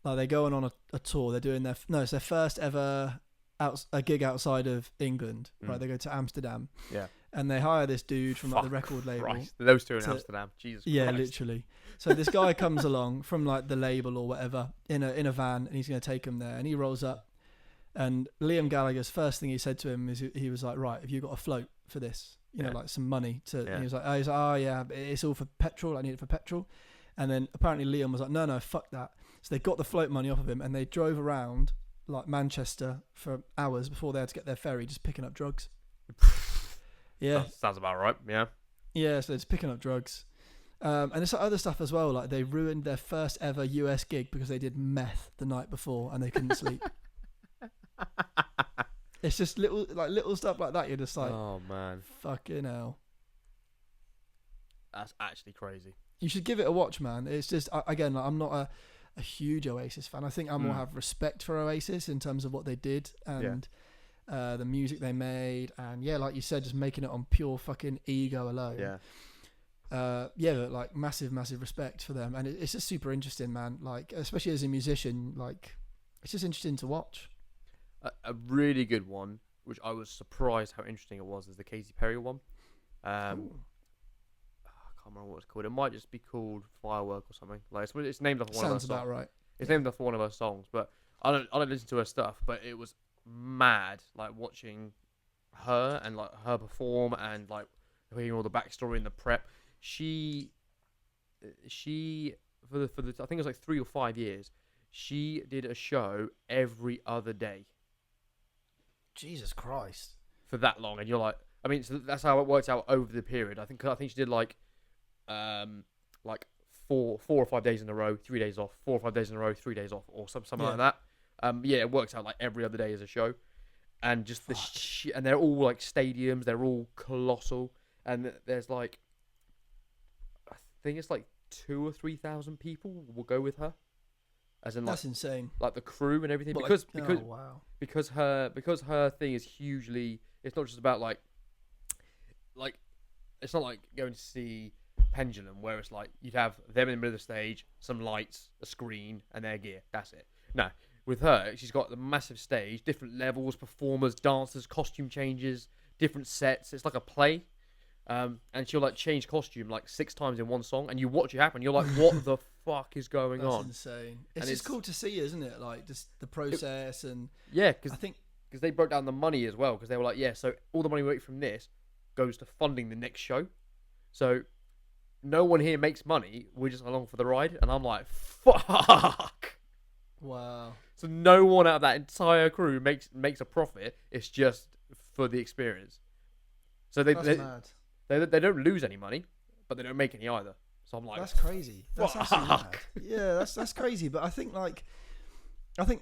like they're going on a tour. They're doing it's their first ever a gig outside of England. Right, they go to Amsterdam. Yeah. And they hire this dude from like the record label. Christ. Those two in Amsterdam. Jesus Christ. Yeah, literally. So this guy comes along from like the label or whatever in a van, and he's going to take him there. And he rolls up, and Liam Gallagher's first thing he said to him is he was like, "Right, have you got a float for this? You know, like some money to." And he was like, "Oh yeah, it's all for petrol. I need it for petrol." And then apparently Liam was like, "No, fuck that." So they got the float money off of him, and they drove around like Manchester for hours before they had to get their ferry, just picking up drugs. Yeah, that sounds about right. Yeah. Yeah, so it's picking up drugs. And there's other stuff as well, like they ruined their first ever US gig because they did meth the night before and they couldn't sleep. It's just little stuff like that. You're just like, oh man, fucking hell. That's actually crazy. You should give it a watch, man. It's just, again, like, I'm not a huge Oasis fan. I think I more have respect for Oasis in terms of what they did and the music they made, and like you said, just making it on pure fucking ego alone. Like massive respect for them, and it's just super interesting, man. Like, especially as a musician, like it's just interesting to watch. A really good one, which I was surprised how interesting it was, is the Katy Perry one. I can't remember what it's called. It might just be called Firework or something. Like it's named after one of her songs. Sounds about right. It's named after one of her songs, but I don't listen to her stuff. But it was mad, like watching her and like her perform and like hearing all the backstory and the prep. She for the I think it was like 3 or 5 years, she did a show every other day. Jesus Christ. For that long, and you're like, I mean, so that's how it worked out over the period. I think she did like 4 or 5 days in a row, 3 days off, 4 or 5 days in a row, 3 days off, or something like that. It works out like every other day as a show, and just and they're all like stadiums. They're all colossal, and there's like, I think it's like 2,000 or 3,000 people will go with her, as in like, that's insane. Like the crew and everything, because her thing is hugely. It's not just about like it's not like going to see Pendulum, where it's like you'd have them in the middle of the stage, some lights, a screen, and their gear. That's it. No. With her, she's got the massive stage, different levels, performers, dancers, costume changes, different sets. It's like a play, and she'll like change costume like 6 times in one song, and you watch it happen. You're like, what the fuck is going on? That's insane. It's cool to see, isn't it? Like just the process and because I think because they broke down the money as well, because they were like, so all the money we make from this goes to funding the next show. So no one here makes money. We're just along for the ride, and I'm like, fuck. Wow. So no one out of that entire crew makes a profit. It's just for the experience. So they don't lose any money, but they don't make any either. So I'm like, that's crazy. That's absolutely mad. Yeah, that's crazy. But I think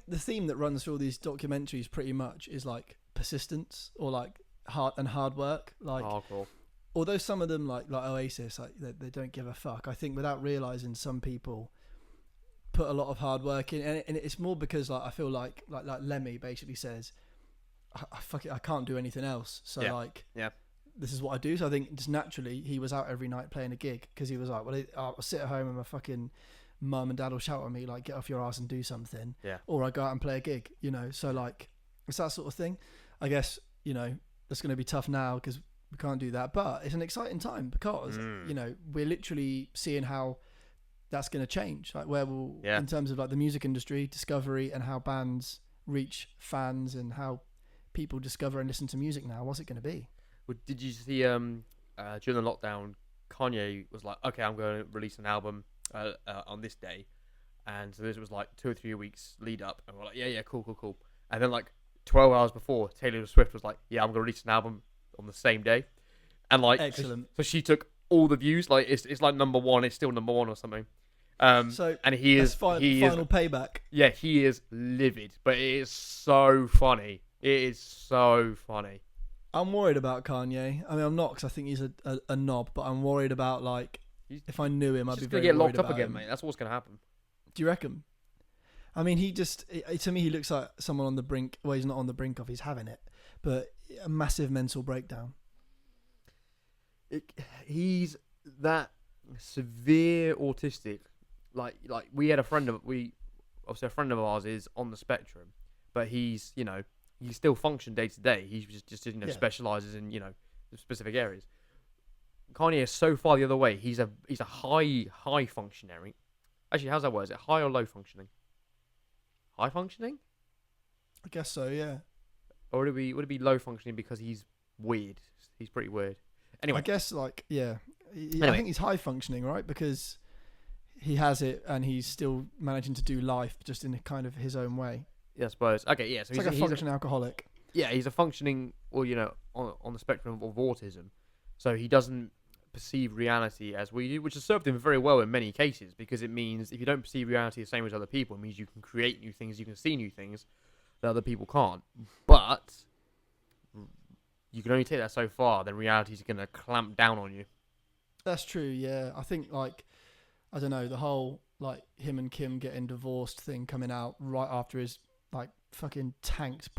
the theme that runs through all these documentaries pretty much is like persistence or like hard work. Like, cool. Although some of them like Oasis, like they don't give a fuck. I think without realizing, some people put a lot of hard work in, and it's more because like I feel like Lemmy basically says, fuck it, I can't do anything else. So this is what I do. So I think just naturally he was out every night playing a gig, because he was like, well, I'll sit at home and my fucking mum and dad will shout at me like, get off your ass and do something. Yeah. Or I go out and play a gig, you know. So like it's that sort of thing. I guess, you know, it's going to be tough now because we can't do that, but it's an exciting time because you know, we're literally seeing how that's going to change, like where we'll in terms of like the music industry discovery and how bands reach fans and how people discover and listen to music now. What's it going to be? Well, did you see during the lockdown, Kanye was like, okay, I'm going to release an album on this day, and so this was like 2 or 3 weeks lead up, and we're like, yeah, cool, and then like 12 hours before, Taylor Swift was like, yeah, I'm going to release an album on the same day, and like, excellent. So she took all the views, like it's like number one, it's still number one or something. So and he is final payback. Yeah, he is livid, but it is so funny. It is so funny. I'm worried about Kanye. I mean, I'm not, because I think he's a knob, but I'm worried about like if I knew him, I'd be very gonna get locked worried up again, him. mate. That's what's gonna happen. Do you reckon? I mean, to me, he looks like someone on the brink. Well, he's not on the brink of, he's having it, but a massive mental breakdown. he's that severe autistic. Like we had a friend of obviously a friend of ours is on the spectrum, but he's he still function day to day. He just specializes in specific areas. Kanye is so far the other way. He's a high functionary. Actually, how's that word? Is it high or low functioning? High functioning? I guess so, yeah. Or would it be low functioning because he's weird? He's pretty weird. Anyway, I guess Anyway. I think he's high functioning, right? Because he has it and he's still managing to do life just in kind of his own way. Yeah, I suppose. Okay, yeah. So it's like a functioning alcoholic. Yeah, he's a functioning, on the spectrum of autism. So he doesn't perceive reality as we do, which has served him very well in many cases, because it means if you don't perceive reality the same as other people, it means you can create new things, you can see new things that other people can't. But you can only take that so far, then reality is going to clamp down on you. That's true, yeah. I think, I don't know, the whole, him and Kim getting divorced thing coming out right after his, fucking tanked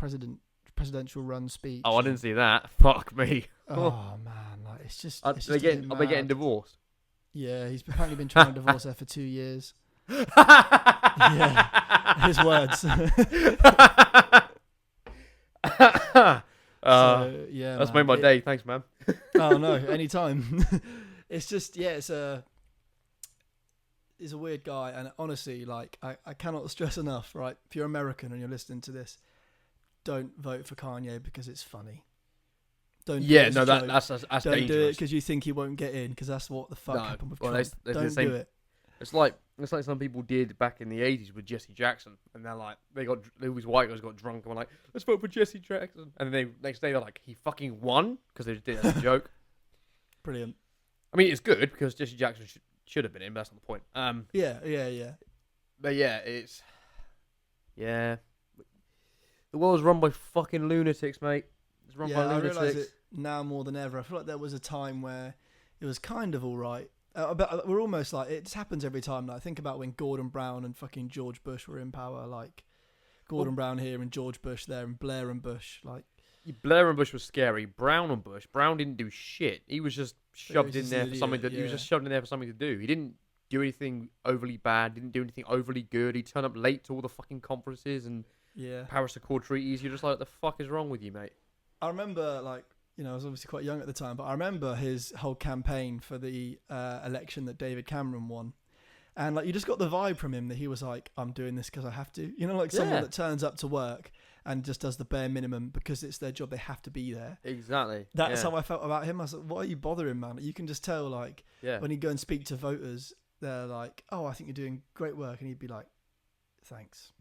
presidential run speech. Oh, I didn't see that. Fuck me. Oh, man. It's just... Are they getting divorced? Yeah, he's apparently been trying to divorce her for 2 years. Yeah, his words. Yeah, that's made my day. Thanks, man. Oh no, anytime. It's just it's a weird guy, and honestly, I cannot stress enough. Right, if you're American and you're listening to this, don't vote for Kanye because it's funny. Don't. Yeah, no, that's don't dangerous. do it because you think he won't get in, because that's what the fuck happened with Trump. Don't do it. It's like some people did back in the 80s with Jesse Jackson, and they're like, these white guys got drunk and were like, let's vote for Jesse Jackson, and then next day they're like, he fucking won, because they just did it as a joke. Brilliant. I mean, it's good because Jesse Jackson should have been in, but that's not the point. Yeah. But the world's run by fucking lunatics, mate. It's run by lunatics. I realise it now more than ever. I feel like there was a time where it was kind of all right. But we're almost it just happens every time. I think about when Gordon Brown and fucking George Bush were in power. Gordon Brown here and George Bush there, and Blair and Bush. Blair and Bush was scary. Brown didn't do shit. He was just shoved in there for something that he was just shoved in there for something to do. He didn't do anything overly bad. Didn't do anything overly good. He turned up late to all the fucking conferences and Paris Accord treaties. You're just like, what the fuck is wrong with you, mate? I remember I was obviously quite young at the time, but I remember his whole campaign for the election that David Cameron won. And you just got the vibe from him that he was like, I'm doing this because I have to. Someone that turns up to work and just does the bare minimum because it's their job. They have to be there. Exactly. That's how I felt about him. I was like, why are you bothering, man? You can just tell, when he'd go and speak to voters, they're like, oh, I think you're doing great work. And he'd be like, thanks.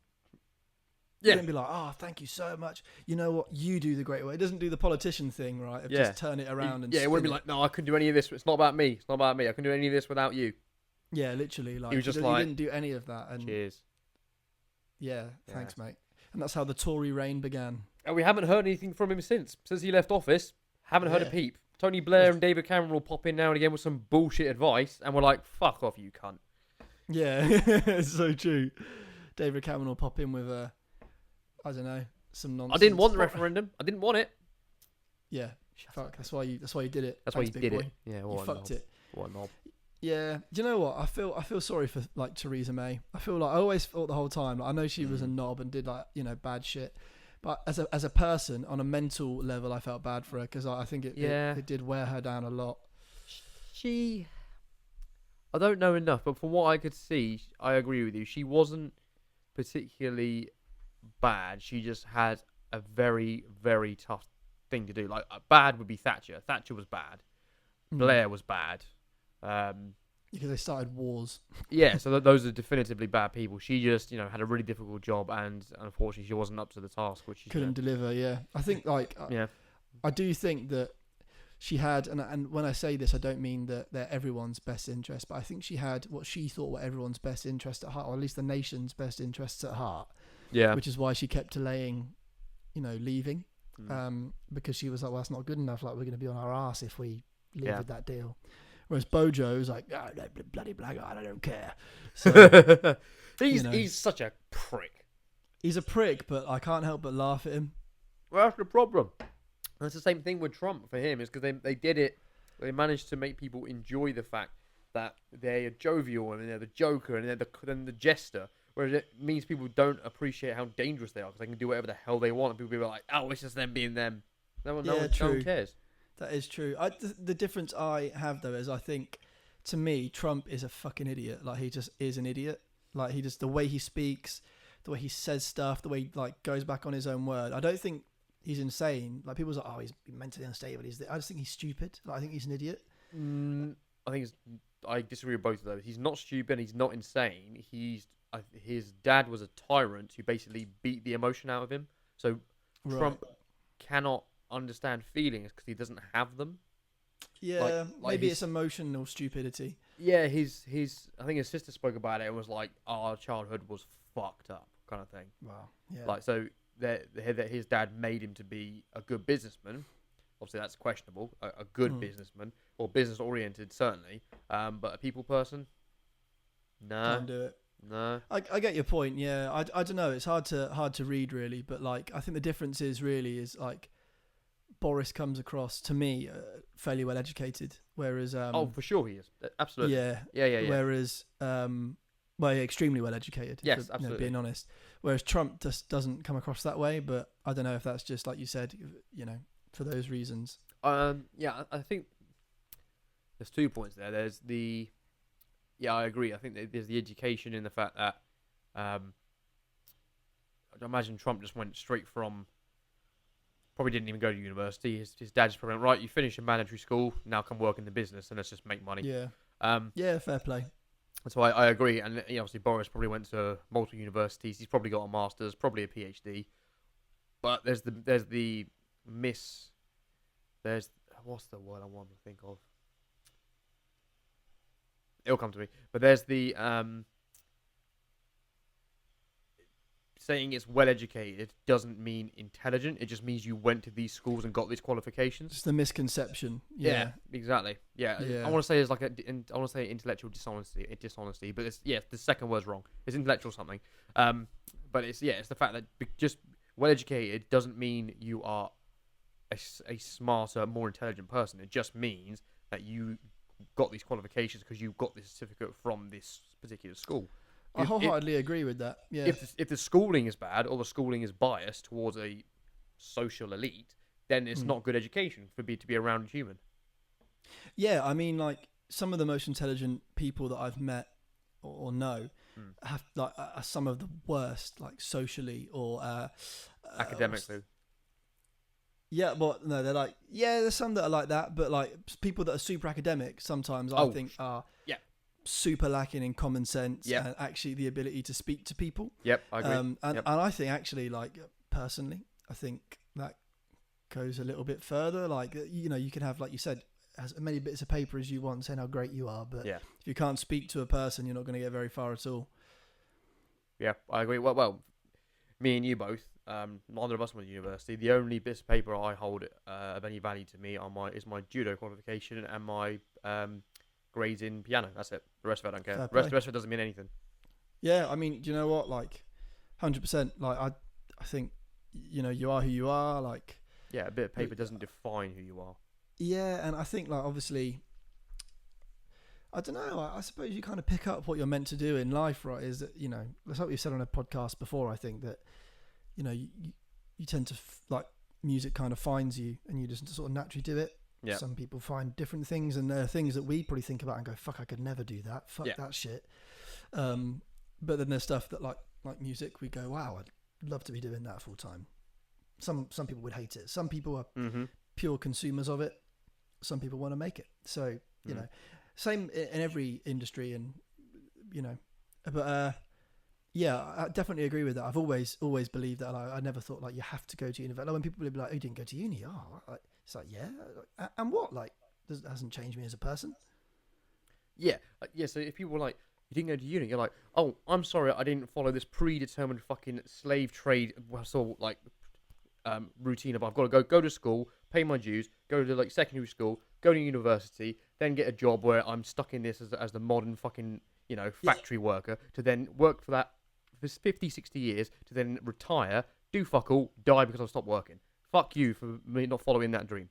Yeah. He wouldn't be like, oh, thank you so much. You know what? You do the great work. It doesn't do the politician thing, right? Of just turn it around and it wouldn't be like, no, I couldn't do any of this. It's not about me. It's not about me. I couldn't do any of this without you. Yeah, literally. He was just he didn't do any of that. And cheers. Yeah, thanks, mate. And that's how the Tory reign began. And we haven't heard anything from him since he left office. Haven't heard a peep. Tony Blair and David Cameron will pop in now and again with some bullshit advice, and we're like, fuck off, you cunt. Yeah, it's so true. David Cameron will pop in with I don't know, some nonsense. I didn't want the referendum. I didn't want it. Yeah, fuck. That's why you did it. That's why you did it. Yeah, you fucked it. What a knob. Yeah, do you know what? I feel sorry for Theresa May. I always thought the whole time. I know she was a knob and did bad shit, but as a person on a mental level, I felt bad for her because I think it did wear her down a lot. I don't know enough, but from what I could see, I agree with you. She wasn't particularly bad. She just had a very, very tough thing to do. Bad would be Thatcher. Thatcher was bad. Blair was bad. Because they started wars. Yeah, so those are definitively bad people. She just, had a really difficult job, and unfortunately, she wasn't up to the task, which she couldn't deliver. Yeah, I think I do think that she had, and when I say this, I don't mean that they're everyone's best interest, but I think she had what she thought were everyone's best interest at heart, or at least the nation's best interests at heart. Yeah, which is why she kept delaying, leaving, because she was like, well, that's not good enough. We're going to be on our ass if we leave with that deal. Whereas Bojo was like, oh, bloody blackguard, I don't care. So, he's such a prick. He's a prick, but I can't help but laugh at him. Well, that's the problem. That's the same thing with Trump for him, is because they did it They managed to make people enjoy the fact that they're jovial and they're the joker and they're the jester. Whereas it means people don't appreciate how dangerous they are because they can do whatever the hell they want. And people are like, "Oh, it's just them being them." No one cares. That is true. The difference I have though is I think, to me, Trump is a fucking idiot. Like, he just is an idiot. Like, he just, the way he speaks, the way he says stuff, the way he like goes back on his own word. I don't think he's insane. Like, people's like, oh, he's mentally unstable. I just think he's stupid. Like, I think he's an idiot. I disagree with both of those. He's not stupid. He's not insane. His dad was a tyrant who basically beat the emotion out of him. So Trump cannot understand feelings because he doesn't have them. Yeah, maybe it's emotional stupidity. Yeah, I think his sister spoke about it and was like, our childhood was fucked up, kind of thing. Wow. Yeah. Like, so that his dad made him to be a good businessman. Obviously, that's questionable. A good businessman, or business oriented, certainly. But a people person, no. Can't do it. No. I get your point. Yeah. I don't know. It's hard to read really, but like, I think the difference is like, Boris comes across to me fairly well educated, whereas for sure he is, absolutely. Yeah. Whereas extremely well educated. Yes, absolutely. Being honest, whereas Trump just doesn't come across that way. But I don't know if that's just like you said, for those reasons. I think there's 2 points there. There's I agree. I think there's the education in the fact that I imagine Trump just went straight from. Probably didn't even go to university. His dad just probably went, right, you finish your mandatory school, now come work in the business and let's just make money. Yeah. Fair play. So I agree. And obviously Boris probably went to multiple universities. He's probably got a master's, probably a PhD. But there's what's the word I want to think of? It'll come to me. But there's the saying it's well educated doesn't mean intelligent. It just means you went to these schools and got these qualifications. It's the misconception. Yeah, exactly. Yeah. I want to say it's like I want to say intellectual dishonesty, but it's the second word's wrong. It's intellectual something. But it's the fact that just well educated doesn't mean you are a smarter, more intelligent person. It just means that you got these qualifications because you got this certificate from this particular school. I wholeheartedly agree with that. Yeah. If the schooling is bad or the schooling is biased towards a social elite, then it's not good education to be around a human. Yeah, I mean, like, some of the most intelligent people that I've met or know have are some of the worst, like, socially or academically. Yeah, well, no, they're like, there's some that are like that, but like people that are super academic sometimes I think are super lacking in common sense and actually the ability to speak to people. Yep, I agree. And I think actually, like, personally, I think that goes a little bit further. Like, you can have, like you said, as many bits of paper as you want saying how great you are, but if you can't speak to a person, you're not going to get very far at all. Yeah, I agree. Well, me and you both, neither of us went to university. The only bits of paper I hold of any value to me is my judo qualification and my grades in piano. That's it. The rest of it I don't care. The rest of it doesn't mean anything. Yeah, I mean, do you know what? Like, 100%. Like, I think, you are who you are. Like, yeah, a bit of paper doesn't define who you are. Yeah, and I think, like, obviously, I don't know. I suppose you kind of pick up what you're meant to do in life, right? Is that, that's what we've said on a podcast before. I think that, you tend to like, music kind of finds you, and you just sort of naturally do it. Yeah. Some people find different things, and there are things that we probably think about and go, "Fuck, I could never do that. Fuck that shit." But then there's stuff that like music, we go, "Wow, I'd love to be doing that full time." Some people would hate it. Some people are pure consumers of it. Some people want to make it. So same in every industry, and but I definitely agree with that. I've always believed that. I never thought like you have to go to university. Like, when people would be like, "Oh, you didn't go to uni?" It's like, and what? Like, it hasn't changed me as a person. Yeah. So if people were like, "You didn't go to uni," you're like, "Oh, I'm sorry, I didn't follow this predetermined fucking slave trade routine of I've got to go to school, pay my dues, go to like secondary school, go to university, then get a job where I'm stuck in this as the modern fucking factory worker, to then work for that for 50, 60 years, to then retire, do fuck all, die because I've stopped working. Fuck you for me not following that dream."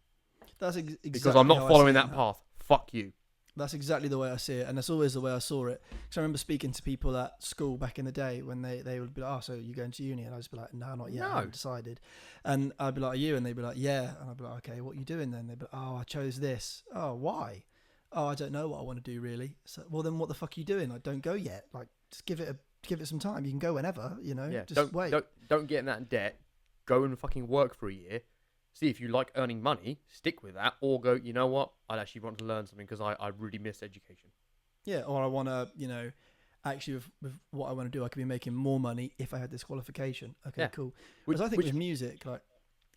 That's exactly because I'm not how I following see that it. path. Fuck you. That's exactly the way I see it, and that's always the way I saw it. Because I remember speaking to people at school back in the day when they would be like, "Oh, so you going to uni?" And I'd just be like, "No, not yet. I haven't decided." And I'd be like, "Are you?" And they'd be like, "Yeah." And I'd be like, "Okay, what are you doing then?" They'd be like, "Oh, I chose this." "Oh, why?" "Oh, I don't know what I want to do really." So, well, then what the fuck are you doing? Like, don't go yet. Like, just give it some time. You can go whenever, you know. Yeah. Just wait. Don't get in that debt. Go and fucking work for a year. See if you like earning money. Stick with that, or go. You know what? I actually want to learn something because I really miss education. Yeah, or I want to, actually with what I want to do, I could be making more money if I had this qualification. Okay, Yeah. cool. Because I think with music, like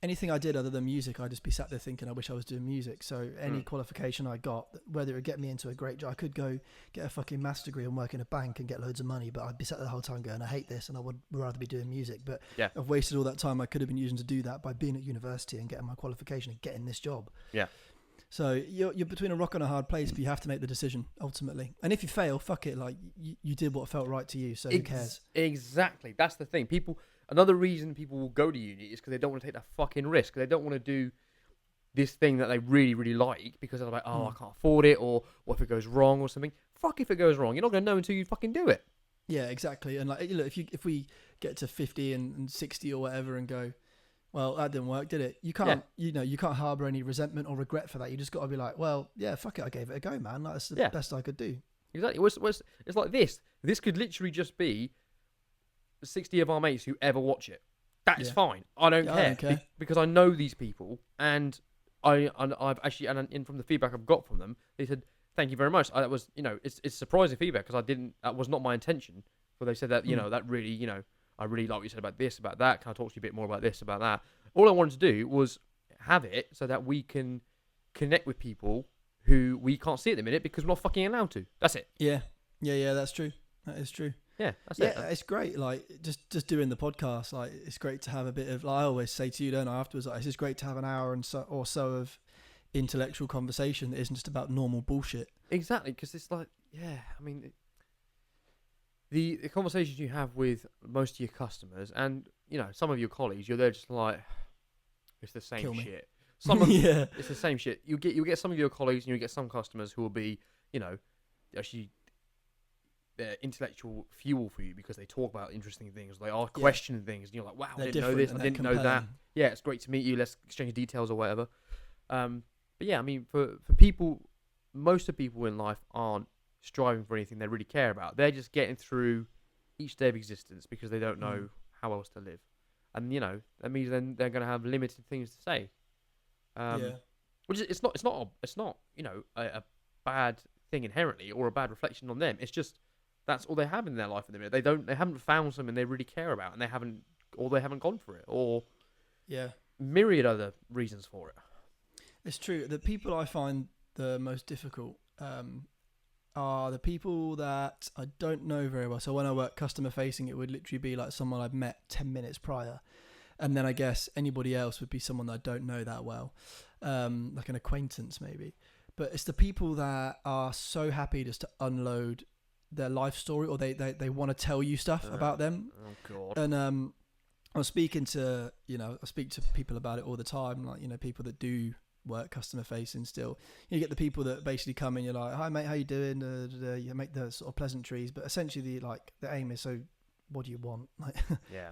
anything I did other than music, I'd just be sat there thinking, I wish I was doing music. So any qualification I got, whether it would get me into a great job, I could go get a fucking maths degree and work in a bank and get loads of money, but I'd be sat there the whole time going, I hate this and I would rather be doing music. But I've wasted all that time I could have been using to do that by being at university and getting my qualification and getting this job. Yeah. So you're between a rock and a hard place, but you have to make the decision ultimately. And if you fail, fuck it. Like you did what felt right to you. So who cares? Exactly. That's the thing. Another reason people will go to uni is because they don't want to take that fucking risk. They don't want to do this thing that they really, really like because they're like, oh, I can't afford it, or what if it goes wrong or something. Fuck if it goes wrong. You're not going to know until you fucking do it. Yeah, exactly. And like, look, if we get to 50 and 60 or whatever and go, well, that didn't work, did it? You can't, you can't harbour any resentment or regret for that. You just got to be like, well, yeah, fuck it, I gave it a go, man. That's the best I could do. Exactly. It's like this. This could literally just be 60 of our mates who ever watch it. That's fine. I don't care. Because I know these people, and I've actually, and from the feedback I've got from them, they said, thank you very much. That was, it's surprising feedback because that was not my intention. But they said that, that really, I really like what you said about this, about that. Can I talk to you a bit more about this, about that? All I wanted to do was have it so that we can connect with people who we can't see at the minute because we're not fucking allowed to. That's it. Yeah, that's true. That is true. Yeah, that's it. Yeah, it's great. Like just doing the podcast. Like it's great to have a bit of. Like I always say to you, don't I? Afterwards, like, it's just great to have an hour or so of intellectual conversation that isn't just about normal bullshit. Exactly, because it's like, I mean, the conversations you have with most of your customers and some of your colleagues, they're just like, it's the same shit. It's the same shit. You'll get some of your colleagues and you'll get some customers who will be, actually intellectual fuel for you because they talk about interesting things. They ask questioning things, and you're like, wow, I didn't know this, I didn't know that. Yeah, it's great to meet you. Let's exchange details or whatever. But yeah, I mean, for people, most of people in life aren't striving for anything they really care about. They're just getting through each day of existence because they don't know how else to live, and that means then they're going to have limited things to say. Which is it's not a bad thing inherently or a bad reflection on them. It's just that's all they have in their life at the minute. They haven't found something they really care about, and they haven't gone for it, or myriad other reasons for it. It's true. The people I find the most difficult are the people that I don't know very well. So when I work customer facing, it would literally be like someone I've met 10 minutes prior. And then I guess anybody else would be someone that I don't know that well, like an acquaintance maybe. But it's the people that are so happy just to unload their life story, or they want to tell you stuff about them. Oh God. And I was speaking to, I speak to people about it all the time, like, people that do work customer facing still. You get the people that basically come in, you're like, hi mate, how you doing? You make the sort of pleasantries, but essentially the aim is, so what do you want? Like,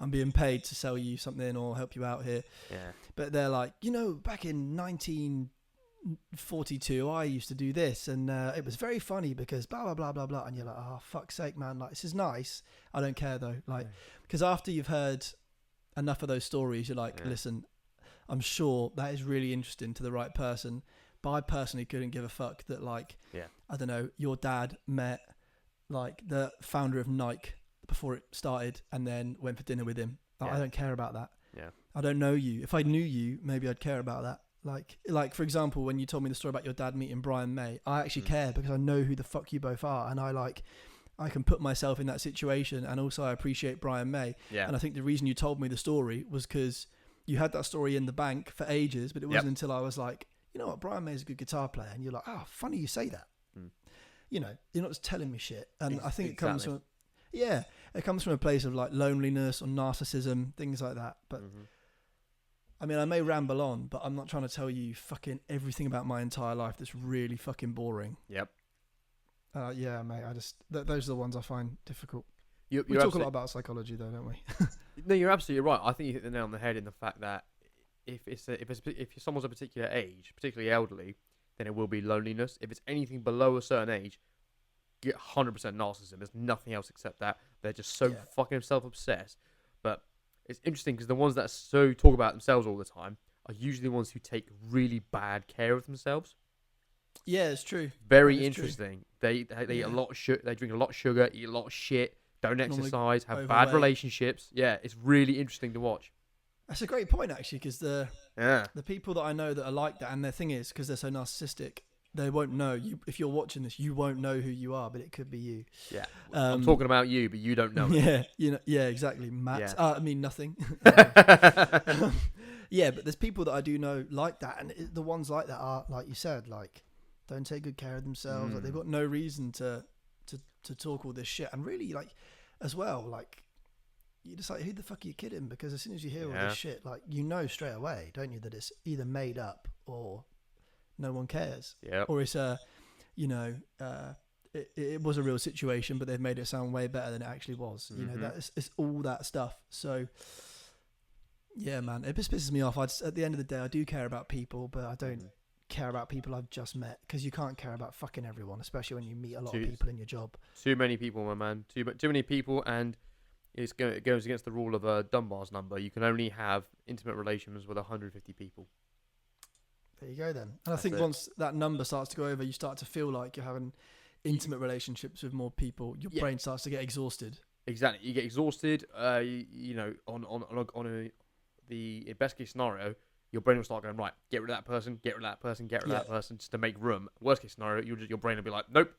I'm being paid to sell you something or help you out here. Yeah. But they're like, back in 1942, I used to do this, and it was very funny because blah blah blah blah blah. And you're like, oh fuck's sake, man! Like, this is nice. I don't care though. Like, because after you've heard enough of those stories, you're like, listen, I'm sure that is really interesting to the right person, but I personally couldn't give a fuck that, like, I don't know, your dad met like the founder of Nike before it started and then went for dinner with him. Like, I don't care about that. I don't know you. If I knew you, maybe I'd care about that. Like for example, when you told me the story about your dad meeting Brian May, I actually care because I know who the fuck you both are, and I can put myself in that situation, and also I appreciate Brian May. And I think the reason you told me the story was because you had that story in the bank for ages, but it wasn't until I was like, you know what, Brian May is a good guitar player, and you're like, oh, funny you say that. You're not just telling me shit. And I think it comes from it comes from a place of like loneliness or narcissism, things like that. But I mean, I may ramble on, but I'm not trying to tell you fucking everything about my entire life that's really fucking boring. Yep. Yeah, mate. Those are the ones I find difficult. We talk a lot about psychology, though, don't we? No, you're absolutely right. I think you hit the nail on the head in the fact that if someone's a particular age, particularly elderly, then it will be loneliness. If it's anything below a certain age, get 100% narcissism. There's nothing else except that. They're just so fucking self-obsessed. But it's interesting because the ones that talk about themselves all the time are usually the ones who take really bad care of themselves. Yeah, it's true. Very interesting. True. They eat a lot of they drink a lot of sugar, eat a lot of shit, don't exercise, have bad relationships. Yeah, it's really interesting to watch. That's a great point, actually, because the people that I know that are like that, and their thing is, because they're so narcissistic, they won't know you. If you're watching this, you won't know who you are, but it could be you. Yeah, I'm talking about you, but you don't know. Yeah, exactly, Matt. Yeah. I mean nothing. Yeah, but there's people that I do know like that, and the ones like that are, like you said, like don't take good care of themselves. Like, they've got no reason to talk all this shit, and really, like, as well, like, you just like, who the fuck are you kidding? Because as soon as you hear all this shit, like, you know straight away, don't you, that it's either made up or no one cares. Yeah. Or it's it was a real situation, but they've made it sound way better than it actually was. You know, it's all that stuff. So yeah, man, it just pisses me off. At the end of the day, I do care about people, but I don't care about people I've just met, because you can't care about fucking everyone, especially when you meet a lot of people in your job. Too many people, my man. Too many people, and it goes against the rule of Dunbar's number. You can only have intimate relations with 150 people. There you go then. And I think once that number starts to go over, you start to feel like you're having intimate relationships with more people. Your brain starts to get exhausted. Exactly. You get exhausted. You know, on the best case scenario, your brain will start going, right, get rid of that person, get rid of that person, get rid of that person, just to make room. Worst case scenario, your brain will be like, nope,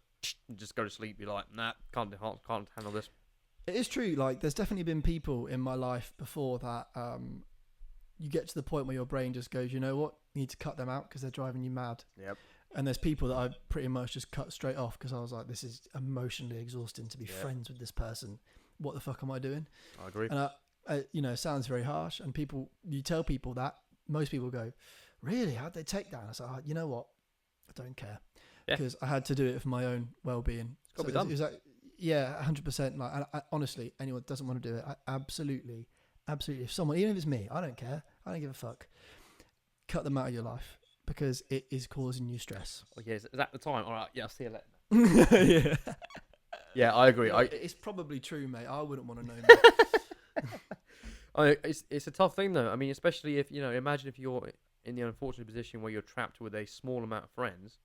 just go to sleep. Be like, nah, can't handle this. It is true. Like, there's definitely been people in my life before that you get to the point where your brain just goes, you know what, you need to cut them out because they're driving you mad. Yep. And there's people that I pretty much just cut straight off because I was like, this is emotionally exhausting to be friends with this person. What the fuck am I doing? I agree. And it sounds very harsh. And you tell people that, most people go, really? How'd they take that? And I was like, you know what? I don't care. Because I had to do it for my own well-being. Got to be done. It was like, yeah, 100%. Like, honestly, anyone that doesn't want to do it, I absolutely. If someone, even if it's me, I don't care. I don't give a fuck. Cut them out of your life because it is causing you stress. Oh, yeah, is that the time? All right, yeah, I'll see you later. Yeah, I agree. It's probably true, mate. I wouldn't want to know. It's a tough thing, though. I mean, especially if, imagine if you're in the unfortunate position where you're trapped with a small amount of friends.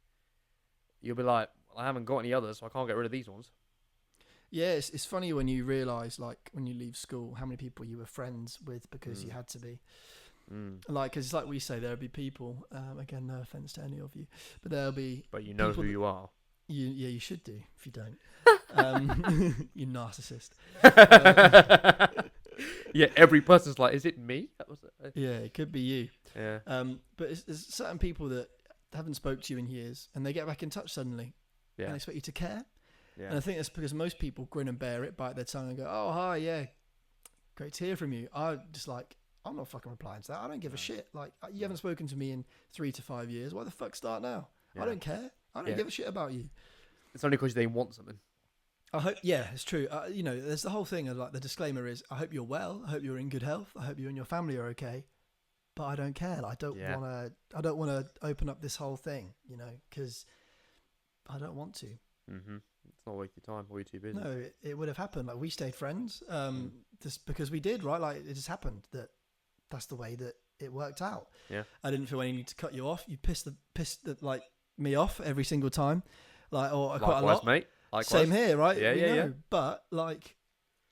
You'll be like, well, I haven't got any others, so I can't get rid of these ones. Yeah, it's funny when you realise, like, when you leave school, how many people you were friends with because you had to be. Like, because it's like we say, there'll be people, again, no offence to any of you, but there'll be... But you know who you are. You should do, if you don't. You narcissist. Yeah, every person's like, is it me? Yeah, it could be you. Yeah. But there's certain people that haven't spoke to you in years, and they get back in touch suddenly, and they expect you to care. Yeah. And I think that's because most people grin and bear it, bite their tongue and go, oh, hi, yeah, great to hear from you. I'm not fucking replying to that. I don't give a shit. Like, you haven't spoken to me in 3 to 5 years. Why the fuck start now? Yeah. I don't care. I don't give a shit about you. It's only because they want something. I hope, yeah, it's true. There's the whole thing of, like, the disclaimer is, I hope you're well. I hope you're in good health. I hope you and your family are okay. But I don't care. Like, I don't want to open up this whole thing, because I don't want to. Mm-hmm. It's not worth your time or you're too busy. No, it would have happened. Like, we stayed friends, just because we did, right? Like, it just happened that's the way that it worked out. Yeah. I didn't feel any need to cut you off. You pissed like me off every single time, like, or likewise, quite a lot. Mate. Likewise. Same here, right? Yeah. But like,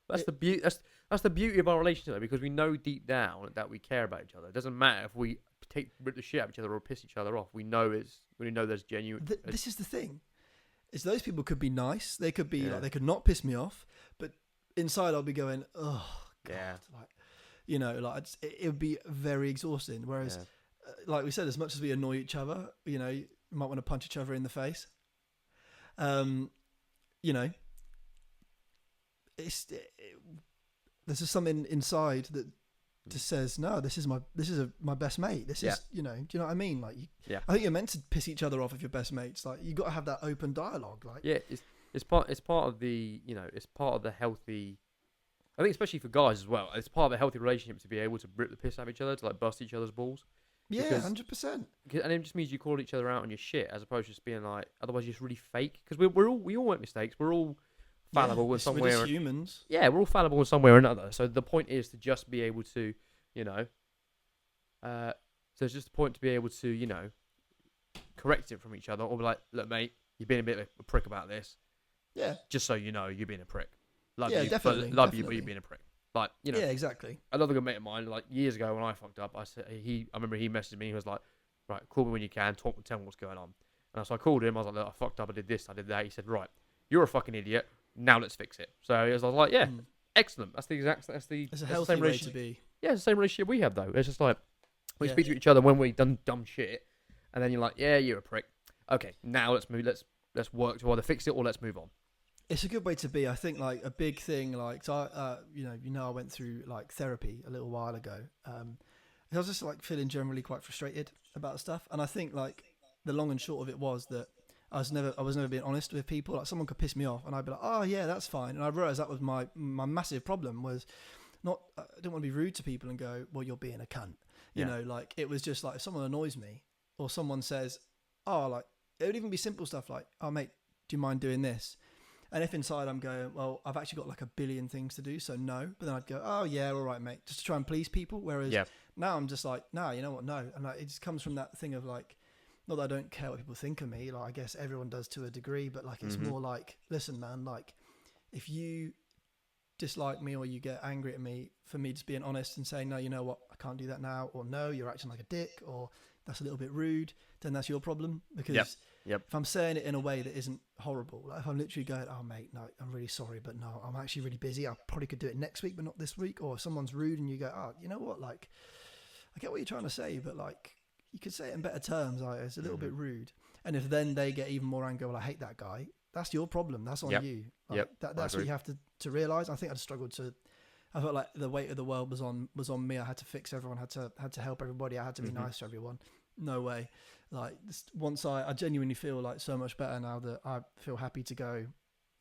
that's the beauty. That's the beauty of our relationship, though, because we know deep down that we care about each other. It doesn't matter if we rip the shit out of each other or piss each other off. We know there's genuine. This is the thing. Is those people could be nice. They could be like, they could not piss me off, but inside I'll be going, oh God, like, it would be very exhausting. Whereas, like we said, as much as we annoy each other, you might want to punch each other in the face. There's just something inside that just says, no, this is my best mate. This is, do you know what I mean? Like, I think you're meant to piss each other off if you're best mates. Like, you got to have that open dialogue. Like, it's part of the, it's part of the healthy. I think especially for guys as well, it's part of a healthy relationship to be able to rip the piss out of each other, to like bust each other's balls. Yeah, 100%. And it just means you call each other out on your shit, as opposed to just being like, otherwise you're just really fake. Because we all make mistakes. We're all fallible with somewhere. We're just humans. Yeah, we're all fallible in some way or another. So the point is to just be able to, so it's just the point to be able to, correct it from each other, or be like, look, mate, you've been a bit of a prick about this. Yeah. Just so you know, you're being a prick. Definitely. You, but you're being a prick. Like, Yeah, exactly. Another good mate of mine, like years ago when I fucked up, I remember he messaged me. He was like, right, call me when you can, tell me what's going on. And so I called him. I was like, look, I fucked up. I did this. I did that. He said, right, you're a fucking idiot. Now let's fix it. So I was like, yeah, excellent. It's a healthy way to be. Yeah, it's the same relationship we have though. It's just like we speak to each other when we've done dumb shit, and then you're like, yeah, you're a prick. Okay, now let's move. Let's work to either fix it or let's move on. It's a good way to be. I think like a big thing, like, so I went through like therapy a little while ago. I was just like feeling generally quite frustrated about stuff, and I think like the long and short of it was that I was never being honest with people. Like, someone could piss me off, and I'd be like, oh yeah, that's fine. And I realized that was my massive problem, was not, I didn't want to be rude to people and go, well, you're being a cunt. You know, like, it was just like, if someone annoys me or someone says, oh, like, it would even be simple stuff like, oh mate, do you mind doing this? And if inside I'm going, well, I've actually got like a billion things to do, so no. But then I'd go, oh yeah, all right, mate, just to try and please people. Whereas now I'm just like, nah, you know what, no. And like, it just comes from that thing of like, not that I don't care what people think of me. Like, I guess everyone does to a degree, but like, it's more like, listen, man, like, if you dislike me or you get angry at me, for me just being honest and saying, no, you know what, I can't do that now, or no, you're acting like a dick, or that's a little bit rude, then that's your problem. Because if I'm saying it in a way that isn't horrible, like if I'm literally going, oh mate, no, I'm really sorry, but no, I'm actually really busy, I probably could do it next week but not this week. Or if someone's rude and you go, oh, you know what, like, I get what you're trying to say, but like, you could say it in better terms. Like, it's a little bit rude. And if then they get even more angry, well, I hate that guy, that's your problem, that's on you. Like, that's what you have to realise. I think I felt like the weight of the world was on me. I had to fix everyone, had to help everybody, I had to be nice to everyone. No way. Like, once I genuinely feel like so much better now that I feel happy to go,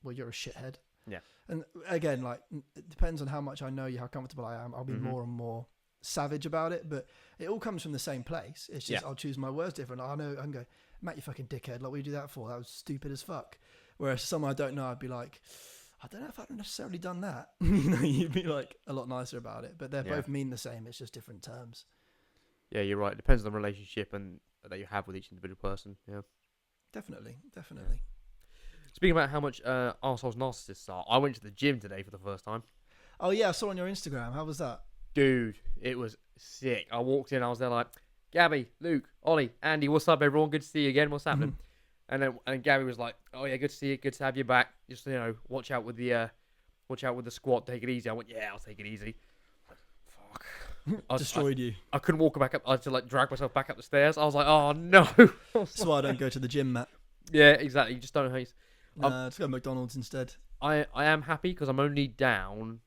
well, you're a shithead. Yeah. And again, like, it depends on how much I know you, how comfortable I am. I'll be more and more savage about it, but it all comes from the same place. It's just I'll choose my words different. I know I can go, Matt, you fucking dickhead, like, what do you do that for? That was stupid as fuck. Whereas someone I don't know, I'd be like, I don't know if I've necessarily done that. You'd be like a lot nicer about it, but they both mean the same, it's just different terms. Yeah, you're right. It depends on the relationship and that you have with each individual person. Yeah, definitely. Speaking about how much arseholes narcissists are, I went to the gym today for the first time. Oh yeah, I saw on your Instagram. How was that? Dude, it was sick. I walked in, I was there like, Gabby, Luke, Ollie, Andy, what's up, everyone? Good to see you again. What's happening? And Gabby was like, oh yeah, good to see you. Good to have you back. Just, watch out with the squat. Take it easy. I went, yeah, I'll take it easy. Fuck. Destroyed you. I couldn't walk back up. I had to like drag myself back up the stairs. I was like, oh no. That's why I don't go to the gym, Matt. Yeah, exactly. You just don't know how you... Let's go to McDonald's instead. I am happy because I'm only down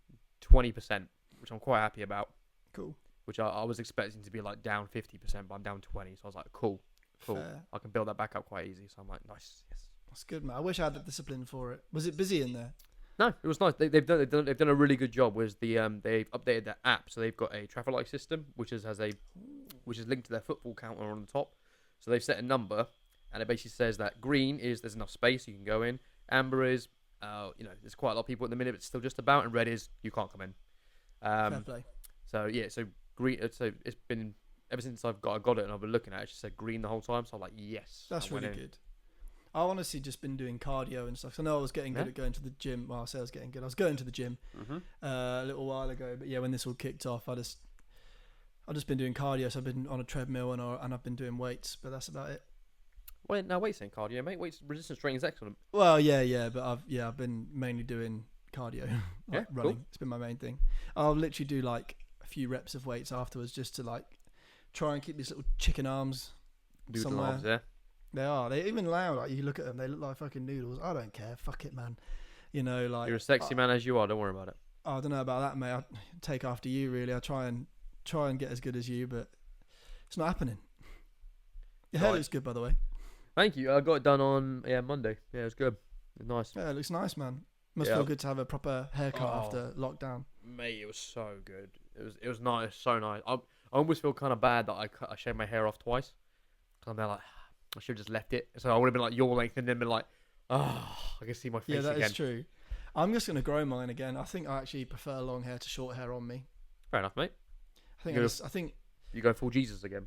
20%, which I'm quite happy about. Cool. Which I was expecting to be like down 50%, but I'm down 20. So I was like, cool. Fair. I can build that back up quite easy. So I'm like, nice. Yes. That's good, man. I wish I had the discipline for it. Was it busy in there? No, it was nice. They've done a really good job with they've updated their app, so they've got a traffic light system which is linked to their football counter on the top. So they've set a number, and it basically says that green is there's enough space you can go in. Amber is there's quite a lot of people at the minute, but it's still just about, and red is you can't come in. Fair play. So yeah, so green. So it's been ever since I got it, and I've been looking at it. It just said green the whole time. So I'm like, yes, that's really good. I've honestly just been doing cardio and stuff. I know I was getting good at going to the gym. Well, I say I was getting good. I was going to the gym a little while ago. But yeah, when this all kicked off, I've just been doing cardio. So I've been on a treadmill and I've been doing weights. But that's about it. Wait, now weight's ain't cardio, mate. Weights resistance training is excellent. Well, yeah. But I've been mainly doing cardio, like running. Cool. It's been my main thing. I'll literally do like a few reps of weights afterwards just to like try and keep these little chicken arms somewhere. Arms, yeah. They are. They even loud. Like, you look at them, they look like fucking noodles. I don't care. Fuck it, man. Like, you're a sexy man as you are. Don't worry about it. I don't know about that, mate. I take after you, really. I try and try and get as good as you, but it's not happening. Your hair looks good, by the way. Thank you. I got it done on Monday. Yeah, it was good. It was nice. Yeah, it looks nice, man. Must feel good to have a proper haircut after lockdown. Mate, it was so good. It was nice, so nice. I almost feel kind of bad that I shaved my hair off twice. Cause I'm there like, I should have just left it. So I would have been like your length and then been like, I can see my face again. Yeah, that is true. I'm just going to grow mine again. I think I actually prefer long hair to short hair on me. Fair enough, mate. I think you go full Jesus again.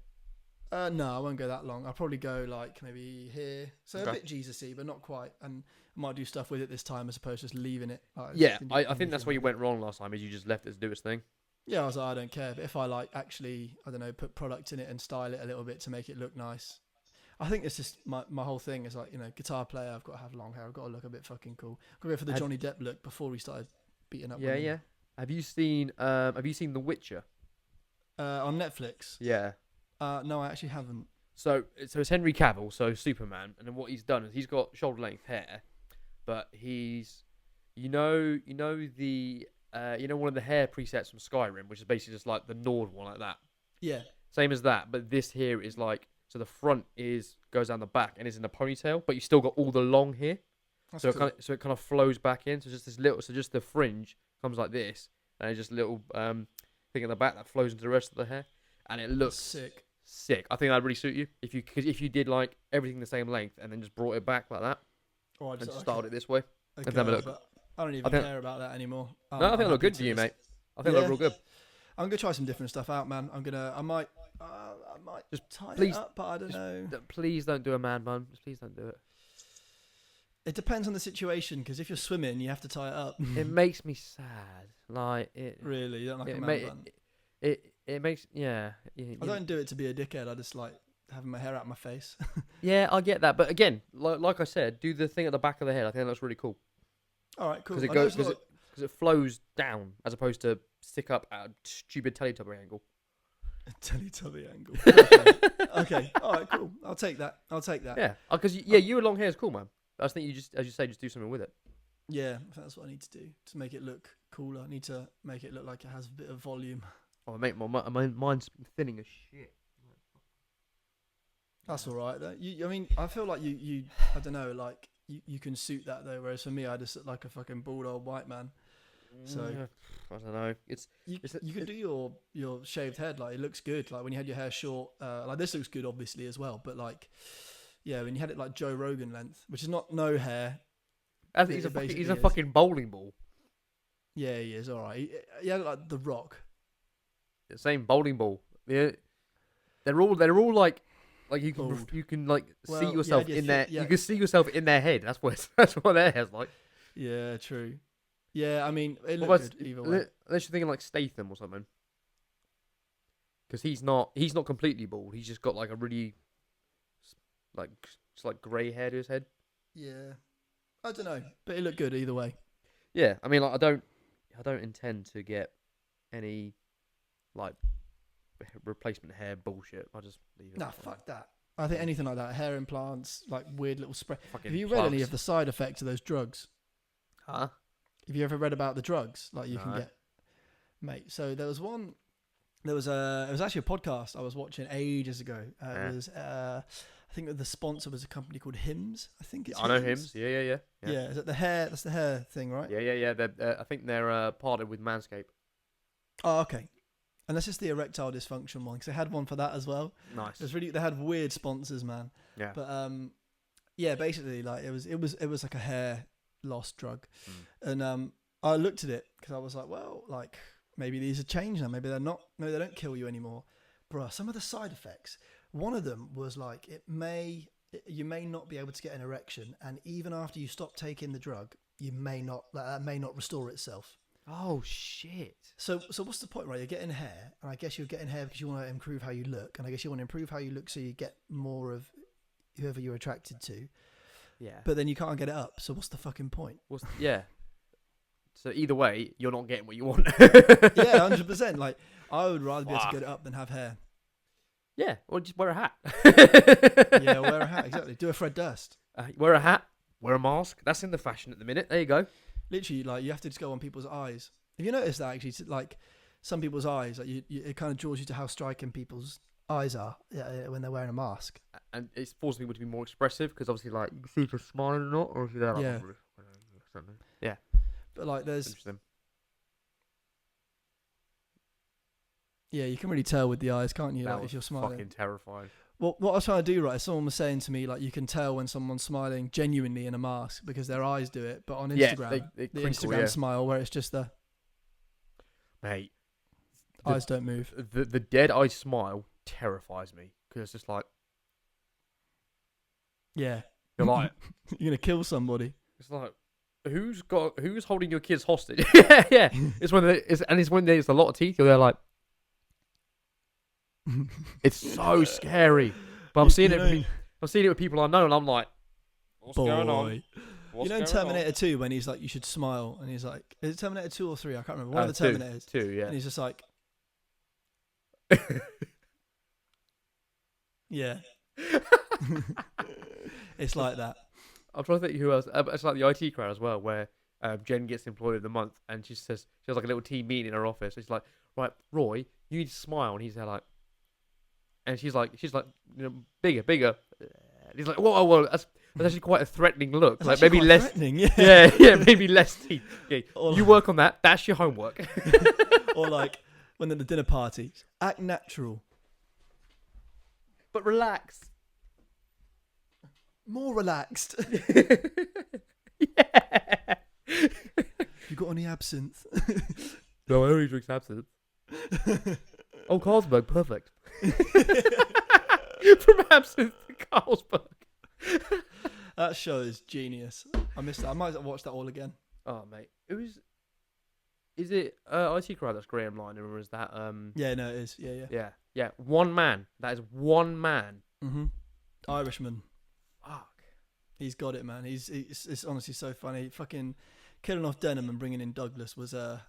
No, I won't go that long. I'll probably go like maybe here. So a bit Jesus-y, but not quite. And I might do stuff with it this time as opposed to just leaving it. I think that's where you went wrong last time, is you just left it to do its thing. Yeah, I was like, I don't care. But if I like actually, I don't know, put product in it and style it a little bit to make it look nice. I think it's just my whole thing is like, guitar player, I've got to have long hair. I've got to look a bit fucking cool. I've got to go for the Johnny Depp look before he started beating up women. Yeah. Have you seen The Witcher? On Netflix? Yeah. No, I actually haven't. So it's Henry Cavill, so Superman, and then what he's done is he's got shoulder length hair, but he's, one of the hair presets from Skyrim, which is basically just like the Nord one like that. Yeah. Same as that, but this here is like, so the front goes down the back and is in a ponytail, but you still got all the long hair. That's so cool. it kind of flows back in. So just the fringe comes like this, and it's just a little thing at the back that flows into the rest of the hair, and it looks sick. I think that'd really suit you if you did like everything the same length and then just brought it back like that, and just styled it this way. Okay, and look. I don't even care about that anymore. No, I think it'll look good to you, mate. I think it'll look real good. I'm gonna try some different stuff out, man. I might just tie it up, but I don't know. Please don't do a man bun. Please don't do it. It depends on the situation, because if you're swimming, you have to tie it up. It makes me sad. Like it. Really, you don't like a man bun? It makes I don't do it to be a dickhead. I just like having my hair out of my face. Yeah, I get that, but again, like I said, do the thing at the back of the head. I think that looks really cool. All right, cool. Because it flows down as opposed to stick up at a stupid Teletubby angle. Teletubby angle. Okay. All right, cool. I'll take that. Yeah, because you with long hair is cool, man. I just think you just, as you say, just do something with it. Yeah, I think that's what I need to do to make it look cooler. I need to make it look like it has a bit of volume. Oh, mate, mine's thinning as shit. That's all right, though. I feel like you I don't know, like, you can suit that, though, whereas for me, I just look like a fucking bald old white man. So, I don't know. You can do your shaved head, like, it looks good. Like, when you had your hair short, like, this looks good, obviously, as well. But, like, yeah, when you had it, like, Joe Rogan length, which is not no hair. He's a fucking bowling ball. Yeah, he is, all right. He had, like, The Rock. The same bowling ball. Yeah, they're all like you can like see yourself in their. Yeah. You can see yourself in their head. That's what their hair's like. Yeah, true. Yeah, I mean, it looks good either way. Unless you're thinking like Statham or something, because he's not completely bald. He's just got like a really like grey hair to his head. Yeah, I don't know, but it looked good either way. Yeah, I mean, like I don't intend to get any like replacement hair bullshit. I just leave it. Nah, fuck that. I think anything like that, hair implants, like weird little spray. Fucking Have you read any of the side effects of those drugs? Huh? Have you ever read about the drugs like you can get, mate? So there was one. It was actually a podcast I was watching ages ago. It was I think the sponsor was a company called Hims. I think it's. I know Hims. Yeah. Yeah, is it the hair? That's the hair thing, right? Yeah. I think they're partnered with Manscaped. Oh, okay. And that's just the erectile dysfunction one, because they had one for that as well. Nice. It was really, they had weird sponsors, man. Yeah. But yeah, basically, like it was like a hair loss drug, and I looked at it because I was like, well, like maybe these have changed now. Maybe they don't kill you anymore. Bruh, some of the side effects. One of them was like you may not be able to get an erection, and even after you stop taking the drug, you may not restore itself. Oh shit! So what's the point, right? You're getting hair, and I guess you're getting hair because you want to improve how you look, and I guess you want to improve how you look so you get more of whoever you're attracted to. Yeah. But then you can't get it up. So what's the fucking point? Yeah. So either way, you're not getting what you want. Yeah, 100%. Like I would rather be able to get it up than have hair. Yeah, or just wear a hat. Yeah, wear a hat. Exactly. Do a Fred Durst. Wear a hat. Wear a mask. That's in the fashion at the minute. There you go. Literally, like you have to just go on people's eyes. Have you noticed that actually? Like some people's eyes, like it kind of draws you to how striking people's eyes are when they're wearing a mask. And it's forcing people to be more expressive because obviously, like, you can see if they're smiling or not, or if they're like, Yeah. Yeah. But like, there's Interesting. yeah, you can really tell with the eyes, can't you? That Like was if you're smiling. fucking terrifying. Well, what I was trying to do, right, someone was saying to me, like, you can tell when someone's smiling genuinely in a mask because their eyes do it. But on Instagram, they the crinkle, Instagram smile where it's just the mate, eyes don't move. the dead eye smile terrifies me because it's just like, Yeah. you're like, You're going to kill somebody. it's like, who's holding your kids hostage? yeah. It's when there's a lot of teeth. You're there like, it's so scary. But I'm seeing it with people I know, and I'm like, what's going on? You know in Terminator 2 when he's like, you should smile, and he's like, is it Terminator 2 or 3? I can't remember. One of the Terminators. 2, yeah. And he's just like, yeah. It's like that. I'm trying to think who else. It's like the IT crowd as well, where Jen gets employed of the month, and she has like a little team meeting in her office. She's like, right, Roy, you need to smile, and he's there like, and she's like, you know, bigger. And he's like, whoa, that's actually quite a threatening look. That's like maybe less. threatening, yeah. Yeah, maybe less teeth. Okay, Or you work on that. That's your homework. Or like when at the dinner party, act natural, but relax. more relaxed. Yeah. You got any absinthe? No, I only drink absinthe. Oh, Carlsberg, perfect. From absinthe to Carlsberg. That show is genius. I missed that. I might watch that all again. Oh, mate. Is it IT Crowd that's Graham Liner, or is that Yeah, no, it is. Yeah. Yeah. One man. That is one man. Mm-hmm. Irishman. Fuck. He's got it, man. It's honestly so funny. Fucking killing off Denham and bringing in Douglas was a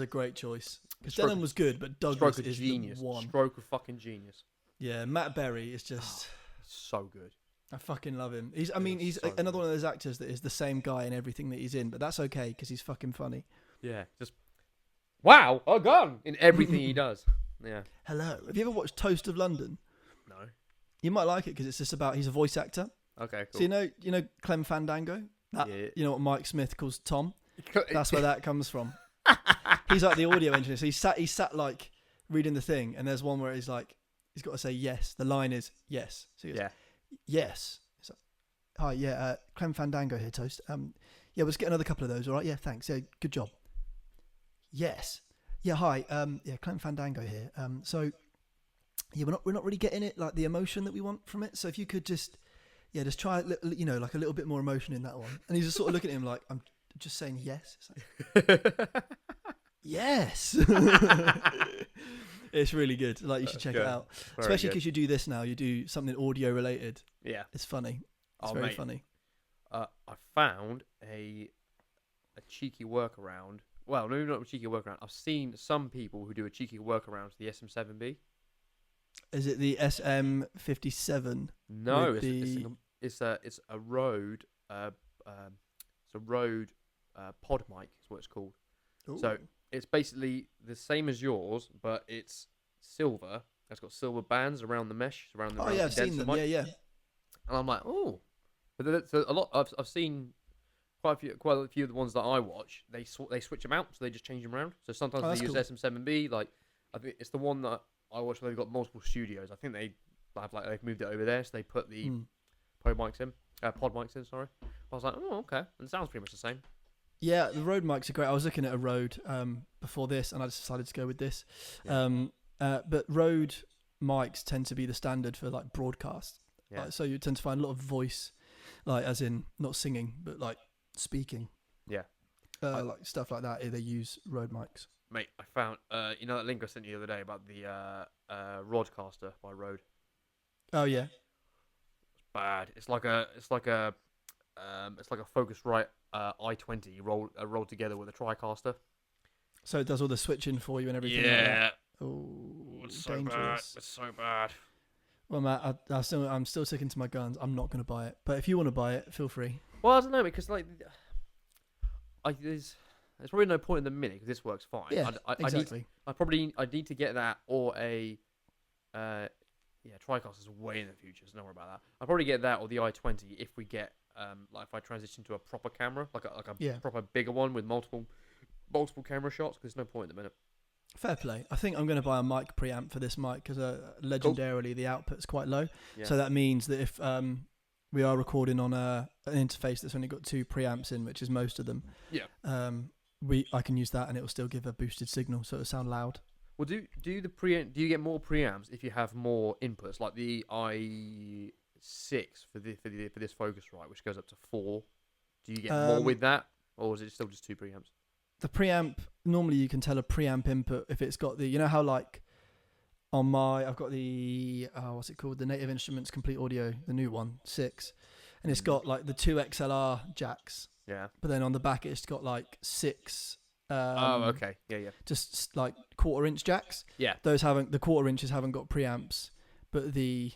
great choice. Because Denham was good, but Douglas is genius. the one. Stroke of fucking genius. Yeah, Matt Berry is just so good. I fucking love him. He's so another one of those actors that is the same guy in everything that he's in, but that's okay because he's fucking funny. Yeah, just wow, a gun in everything he does. Yeah. Hello. Have you ever watched Toast of London? No. You might like it because it's just about he's a voice actor. Okay, cool. So you know Clem Fandango? Yeah. You know what Mike Smith calls Tom? That's where that comes from. He's like the audio engineer. So he sat like reading the thing, and there's one where he's like, he's got to say yes. The line is yes. So he goes, yes. It's like, hi, yeah, Clem Fandango here, Toast. Yeah, we'll just get another couple of those, all right? Yeah, thanks. Yeah, good job. Yes. Yeah, hi. Yeah, Clem Fandango here. So yeah, we're not really getting it, like the emotion that we want from it. So if you could just try like a little bit more emotion in that one. And he's just sort of looking at him like, I'm just saying yes. It's like, yes. It's really good. Like, you should check it out. Especially because you do this now. You do something audio related. Yeah. It's funny. It's very funny. I found a cheeky workaround. Well, no, not a cheeky workaround. I've seen some people who do a cheeky workaround to the SM7B. Is it the SM57? No, it's a Rode pod mic is what it's called. Ooh. So it's basically the same as yours, but it's silver. It's got silver bands around the mesh, around the I've seen them. Mic. Yeah. And I'm like, oh, but so a lot. I've seen quite a few of the ones that I watch. They switch them out, so they just change them around. So sometimes they use SM7B. Like, I think it's the one that I watch where they've got multiple studios. I think they've moved it over there, so they put the pod mics in. Sorry, I was like, oh, okay, and it sounds pretty much the same. Yeah, the Rode mics are great. I was looking at a Rode before this, and I just decided to go with this. Yeah. But Rode mics tend to be the standard for like broadcast. Yeah. So you tend to find a lot of voice, like as in not singing, but like speaking. Yeah. Like stuff like that. They use Rode mics. Mate, I found you know that link I sent you the other day about the Rodcaster by Rode. Oh yeah. It's bad. It's like a Focusrite i20 rolled together with a TriCaster. So it does all the switching for you and everything. Yeah. Like that. Oh, it's so dangerous. bad. It's so bad. Well, Matt, I'm still sticking to my guns. I'm not going to buy it. But if you want to buy it, feel free. Well, I don't know, because like, there's there's probably no point in the Mini because this works fine. Yeah, exactly. I need to get that or a TriCast is way in the future, so don't worry about that. I'll probably get that or the i20 if we get like if I transition to a proper camera, like a proper bigger one with multiple camera shots. Because there's no point in the minute. Fair play. I think I'm going to buy a mic preamp for this mic because legendarily the output's quite low. Yeah. So that means that if we are recording on an interface that's only got 2 preamps in, which is most of them. Yeah. I can use that and it will still give a boosted signal, so it'll sound loud. Well, do you get more preamps if you have more inputs, like the i6 for this Focusrite, which goes up to 4? Do you get more with that, or is it still just 2 preamps? The preamp, normally you can tell a preamp input if it's got the, you know how like on I've got the what's it called, the Native Instruments Complete Audio, the new one, 6, and it's got like the 2 XLR jacks. Yeah. But then on the back it's got like 6. Okay. Yeah. Just like 1/4-inch jacks. Yeah. The 1/4 inches haven't got preamps, but the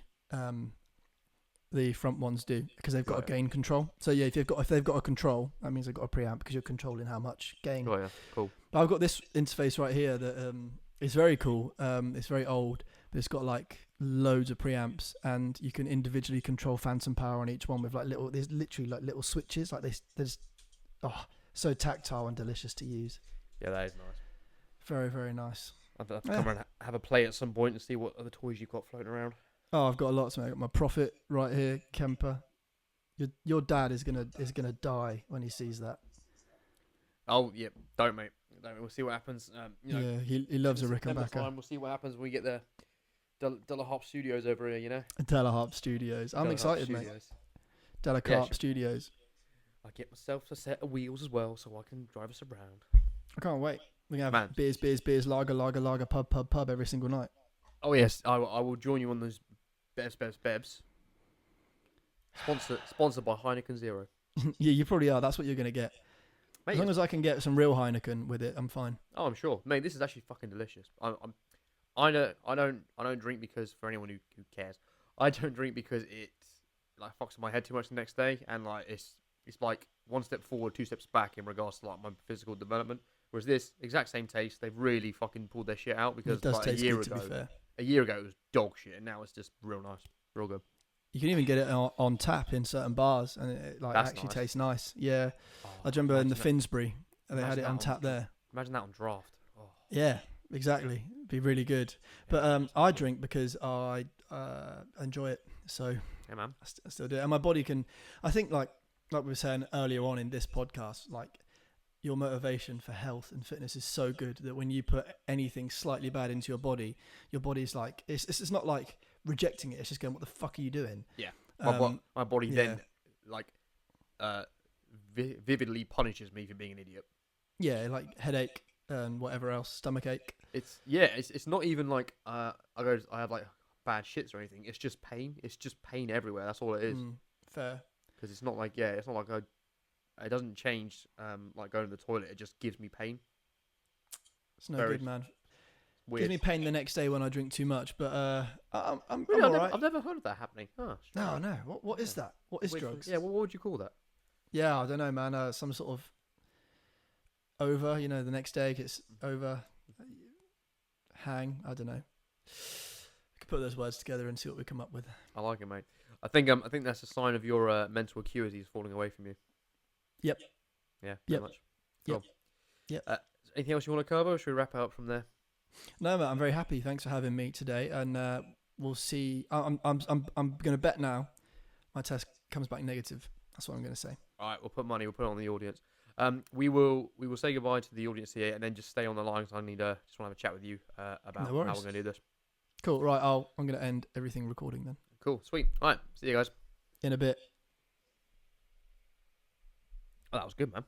front ones do because they've got a gain control. So yeah, if they've got a control, that means they've got a preamp because you're controlling how much gain. Oh yeah, cool. But I've got this interface right here that is very cool. It's very old, but it's got like loads of preamps, and you can individually control phantom power on each one with like there's literally like little switches. Like there's so tactile and delicious to use. Yeah, that is nice. Very, very nice. I'll have to come around and have a play at some point and see what other toys you've got floating around. Oh, I've got a lot to make. I've got my Prophet right here, Kemper. Your dad is gonna die when he sees that. Oh yeah, don't mate. We'll see what happens. Yeah, he loves a Rickenbacker. We'll see what happens when we get the Delaharp Studios over here. You know. Delaharp Studios. I'm excited, mate. Delaharp Studios. I get myself a set of wheels as well, so I can drive us around. I can't wait. We can have beers, lager, pub every single night. Oh yes, I will join you on those bevs. Sponsored by Heineken Zero. Yeah, you probably are. That's what you're gonna get. Mate, as long as I can get some real Heineken with it, I'm fine. Oh, I'm sure, mate. This is actually fucking delicious. I don't drink because, for anyone who cares, I don't drink because it like fucks my head too much the next day, and like it's like 1 step forward, 2 steps back in regards to like my physical development. Whereas this exact same taste, they've really fucking pulled their shit out because like a year ago it was dog shit, and now it's just real nice, real good. You can even get it on tap in certain bars, and it like actually tastes nice. Yeah, I remember in the Finsbury, and they had it on tap there. Imagine that on draft. Oh. Yeah, exactly. It'd be really good. But I drink because I enjoy it. So yeah, man. I still do it, and my body can. I think like we were saying earlier on in this podcast, like your motivation for health and fitness is so good that when you put anything slightly bad into your body's like it's not like rejecting it. It's just going, what the fuck are you doing? Yeah. My body then like vividly punishes me for being an idiot. Yeah, like headache and whatever else, stomach ache. It's not even like I have like bad shits or anything. It's just pain. It's just pain everywhere. That's all it is. Fair. Because it's not like it doesn't change like going to the toilet. It just gives me pain. It's no good, man. Weird. Gives me pain the next day when I drink too much, but I'm all right. I've never heard of that happening. Oh, no. What is that? What is drugs? Yeah, what would you call that? Yeah, I don't know, man. Some sort of over. You know, the next day it gets over. Hang. I don't know. We could put those words together and see what we come up with. I like it, mate. I think that's a sign of your mental acuity is falling away from you. Yep. Yeah. Pretty much. Cool. Yep. Anything else you want to cover? Or should we wrap it up from there? No, mate, I'm very happy. Thanks for having me today, and we'll see. I'm going to bet now my test comes back negative. That's what I'm going to say. All right, we'll put money. We'll put it on the audience. We will say goodbye to the audience here, and then just stay on the line because I just want to have a chat with you about how we're going to do this. Cool. Right, I'm going to end everything recording then. Cool. Sweet. All right. See you guys in a bit. Oh, that was good, man.